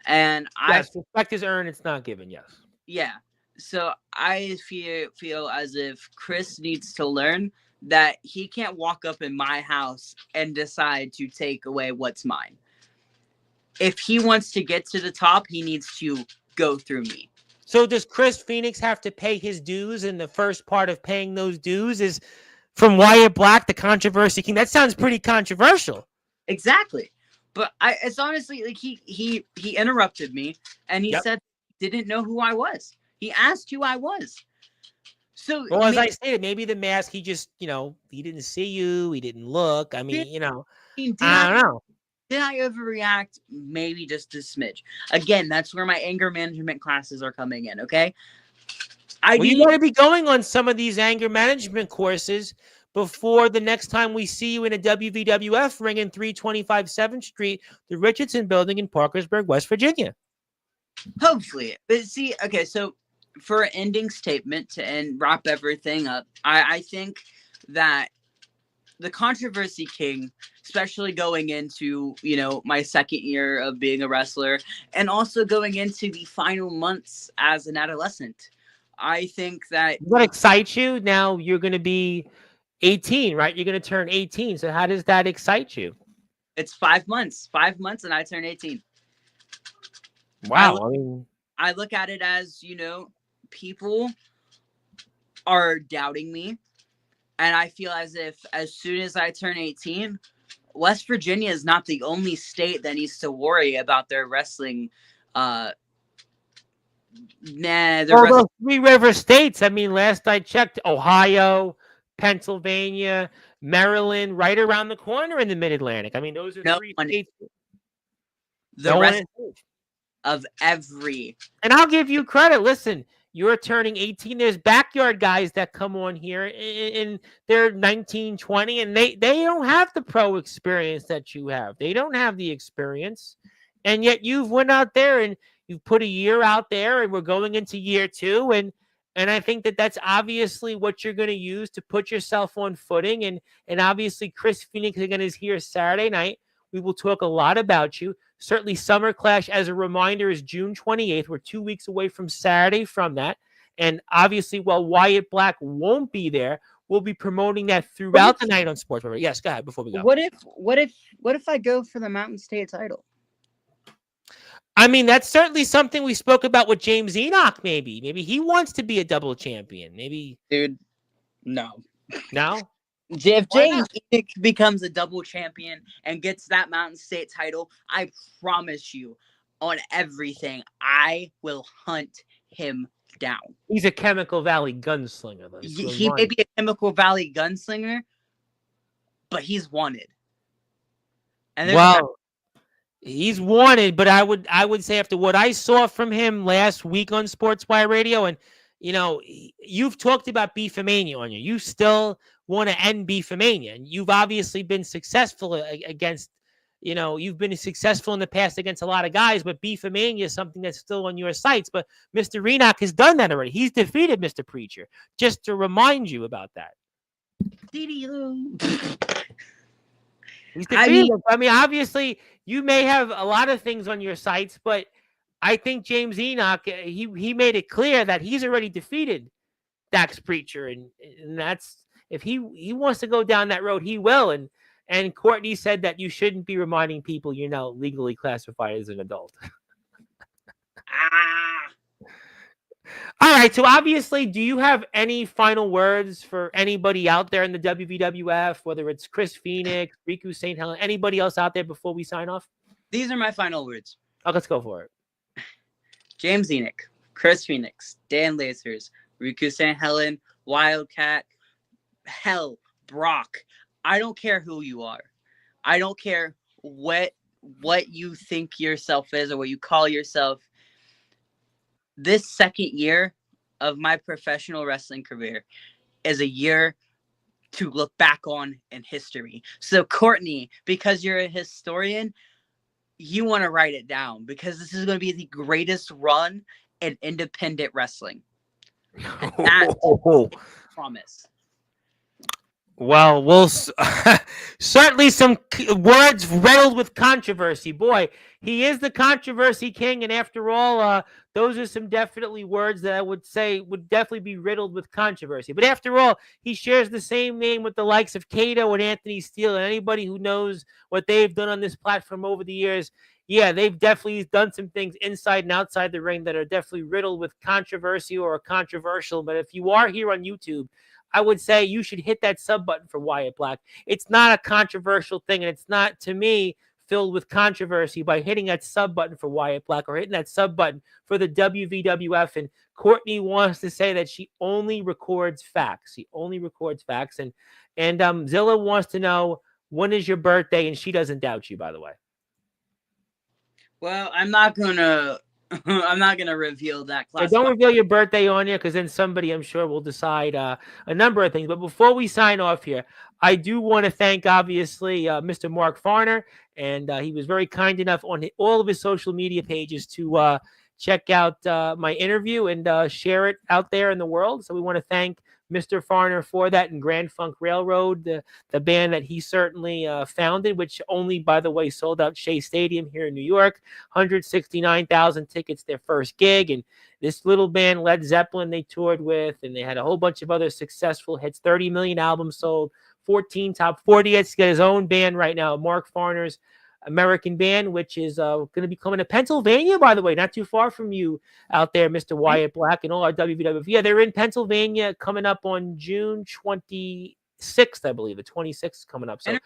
And yes, respect is earned, it's not given, yes. Yeah. So I feel as if Chris needs to learn that he can't walk up in my house and decide to take away what's mine. If he wants to get to the top, he needs to go through me. So does Chris Phoenix have to pay his dues? And the first part of paying those dues is from Wyatt Black, the controversy king. That sounds pretty controversial. Exactly. But it's honestly like he interrupted me and he said he didn't know who I was. He asked who I was. So well, as I stated, maybe the mask, he just, he didn't see you, he didn't look. I mean, I don't know. Did I overreact? Maybe just a smidge. Again, that's where my anger management classes are coming in, okay? You got to be going on some of these anger management courses before the next time we see you in a WVWF ring in 325 7th Street, the Richardson Building in Parkersburg, West Virginia. Hopefully. But see, okay, so for an ending statement to wrap everything up, I think that the controversy king, especially going into, my second year of being a wrestler and also going into the final months as an adolescent, I think that... What excites you? Now you're going to be 18, right? You're going to turn 18. So how does that excite you? It's 5 months. 5 months and I turn 18. Wow. I look at it as, people are doubting me. And I feel as if as soon as I turn 18, West Virginia is not the only state that needs to worry about their wrestling. Those 3 river states. I mean, last I checked, Ohio, Pennsylvania, Maryland, right around the corner in the Mid-Atlantic. I mean, those are 3 states. The rest of every. And I'll give you credit. Listen, you're turning 18. There's backyard guys that come on here and they're 19, 20, and they don't have the pro experience that you have. They don't have the experience. And yet you've went out there and you've put a year out there, and we're going into year 2. And I think that that's obviously what you're going to use to put yourself on footing. And obviously Chris Phoenix again is here Saturday night. We will talk a lot about you. Certainly Summer Clash, as a reminder, is June 28th. We're 2 weeks away from Saturday from that. And obviously, while Wyatt Black won't be there, we'll be promoting that throughout the night on Sportzwire. Yes, go ahead before we go. What if I go for the Mountain State title? I mean, that's certainly something we spoke about with James Enoch, maybe. Maybe he wants to be a double champion. Maybe. Dude, no. No? If James Enoch becomes a double champion and gets that Mountain State title, I promise you, on everything, I will hunt him down. He's a Chemical Valley gunslinger. He may be a Chemical Valley gunslinger, but he's wanted. And he's wanted, but I would say after what I saw from him last week on Sportswire Radio, and you've talked about Beefomania on you. You still want to end Beefomania, and you've obviously been successful against, you've been successful in the past against a lot of guys, but Beefomania is something that's still on your sights. But Mr. Enoch has done that already. He's defeated Mr. Preacher. Just to remind you about that. He's defeated. I mean, obviously, you may have a lot of things on your sights, but I think James Enoch, he made it clear that he's already defeated Dax Preacher, and that's, if he wants to go down that road, he will. And Courtney said that you shouldn't be reminding people you're now legally classified as an adult. All right. So obviously, do you have any final words for anybody out there in the WVWF, whether it's Chris Phoenix, Riku St. Helen, anybody else out there before we sign off? These are my final words. Oh, let's go for it. James Enoch, Chris Phoenix, Dan Lasers, Riku St. Helen, Wildcat, hell, Brock. I don't care who you are. I don't care what you think yourself is or what you call yourself. This second year of my professional wrestling career is a year to look back on in history. So Courtney, because you're a historian, you want to write it down, because this is going to be the greatest run in independent wrestling. And that's a promise. Well, certainly some words riddled with controversy. Boy, he is the controversy king, and after all, those are some definitely words that I would say would definitely be riddled with controversy. But after all, he shares the same name with the likes of Cato and Anthony Steele, and anybody who knows what they've done on this platform over the years. Yeah, they've definitely done some things inside and outside the ring that are definitely riddled with controversy or controversial. But if you are here on YouTube, I would say you should hit that sub button for Wyatt Black. It's not a controversial thing, and it's not, to me, filled with controversy by hitting that sub button for Wyatt Black or hitting that sub button for the WVWF. And Courtney wants to say that she only records facts. She only records facts. And Zilla wants to know, when is your birthday? And she doesn't doubt you, by the way. Well, I'm not gonna reveal that class. Don't reveal your birthday on here, because then somebody, I'm sure, will decide a number of things. But before we sign off here, I do want to thank, obviously, Mr. Mark Farner, and he was very kind enough on all of his social media pages to check out my interview and share it out there in the world. So we want to thank Mr. Farner for that, and Grand Funk Railroad, the band that he certainly founded, which only, by the way, sold out Shea Stadium here in New York, 169,000 tickets their first gig. And this little band, Led Zeppelin, they toured with, and they had a whole bunch of other successful hits, 30 million albums sold, 14 top 40 hits. He's got his own band right now, Mark Farner's American band, which is going to be coming to Pennsylvania, by the way, not too far from you out there, Mr. Wyatt Black, and all our WWF. Yeah, they're in Pennsylvania coming up on June 26th, I believe. The 26th is coming up. So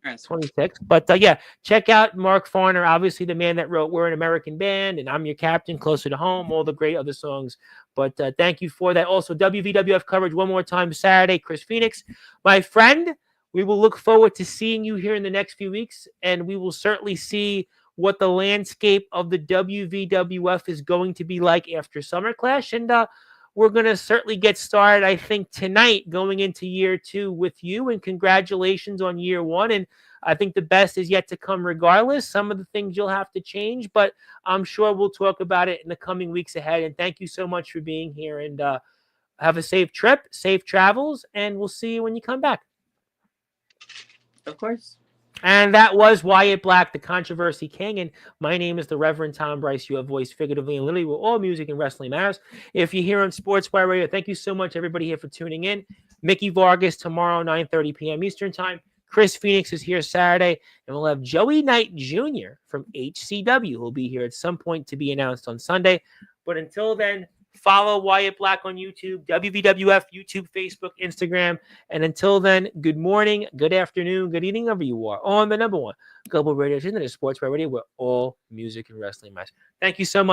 26th. But yeah, check out Mark Farner, obviously the man that wrote We're an American Band and I'm Your Captain, Closer to Home, all the great other songs. But thank you for that. Also, WVWF coverage one more time Saturday, Chris Phoenix. My friend, we will look forward to seeing you here in the next few weeks, and we will certainly see what the landscape of the WVWF is going to be like after Summer Clash. And we're going to certainly get started, I think, tonight going into year 2 with you. And congratulations on year 1. And I think the best is yet to come regardless. Some of the things you'll have to change, but I'm sure we'll talk about it in the coming weeks ahead. And thank you so much for being here. And have a safe trip, safe travels, and we'll see you when you come back. Of course. And that was Wyatt Black, the Controversy King. And my name is the Reverend Tom Bryce. You have voiced figuratively and literally where all music and wrestling matters. If you're here on Sportswire Radio, thank you so much, everybody here, for tuning in. Mickey Vargas tomorrow, 9:30 p.m. Eastern Time. Chris Phoenix is here Saturday. And we'll have Joey Knight Jr. from HCW who will be here at some point to be announced on Sunday. But until then, follow Wyatt Black on YouTube, WVWF, YouTube, Facebook, Instagram. And until then, good morning, good afternoon, good evening, wherever you are, on the number one global radio station, that is Sportswire Radio, where all music and wrestling matters. Thank you so much.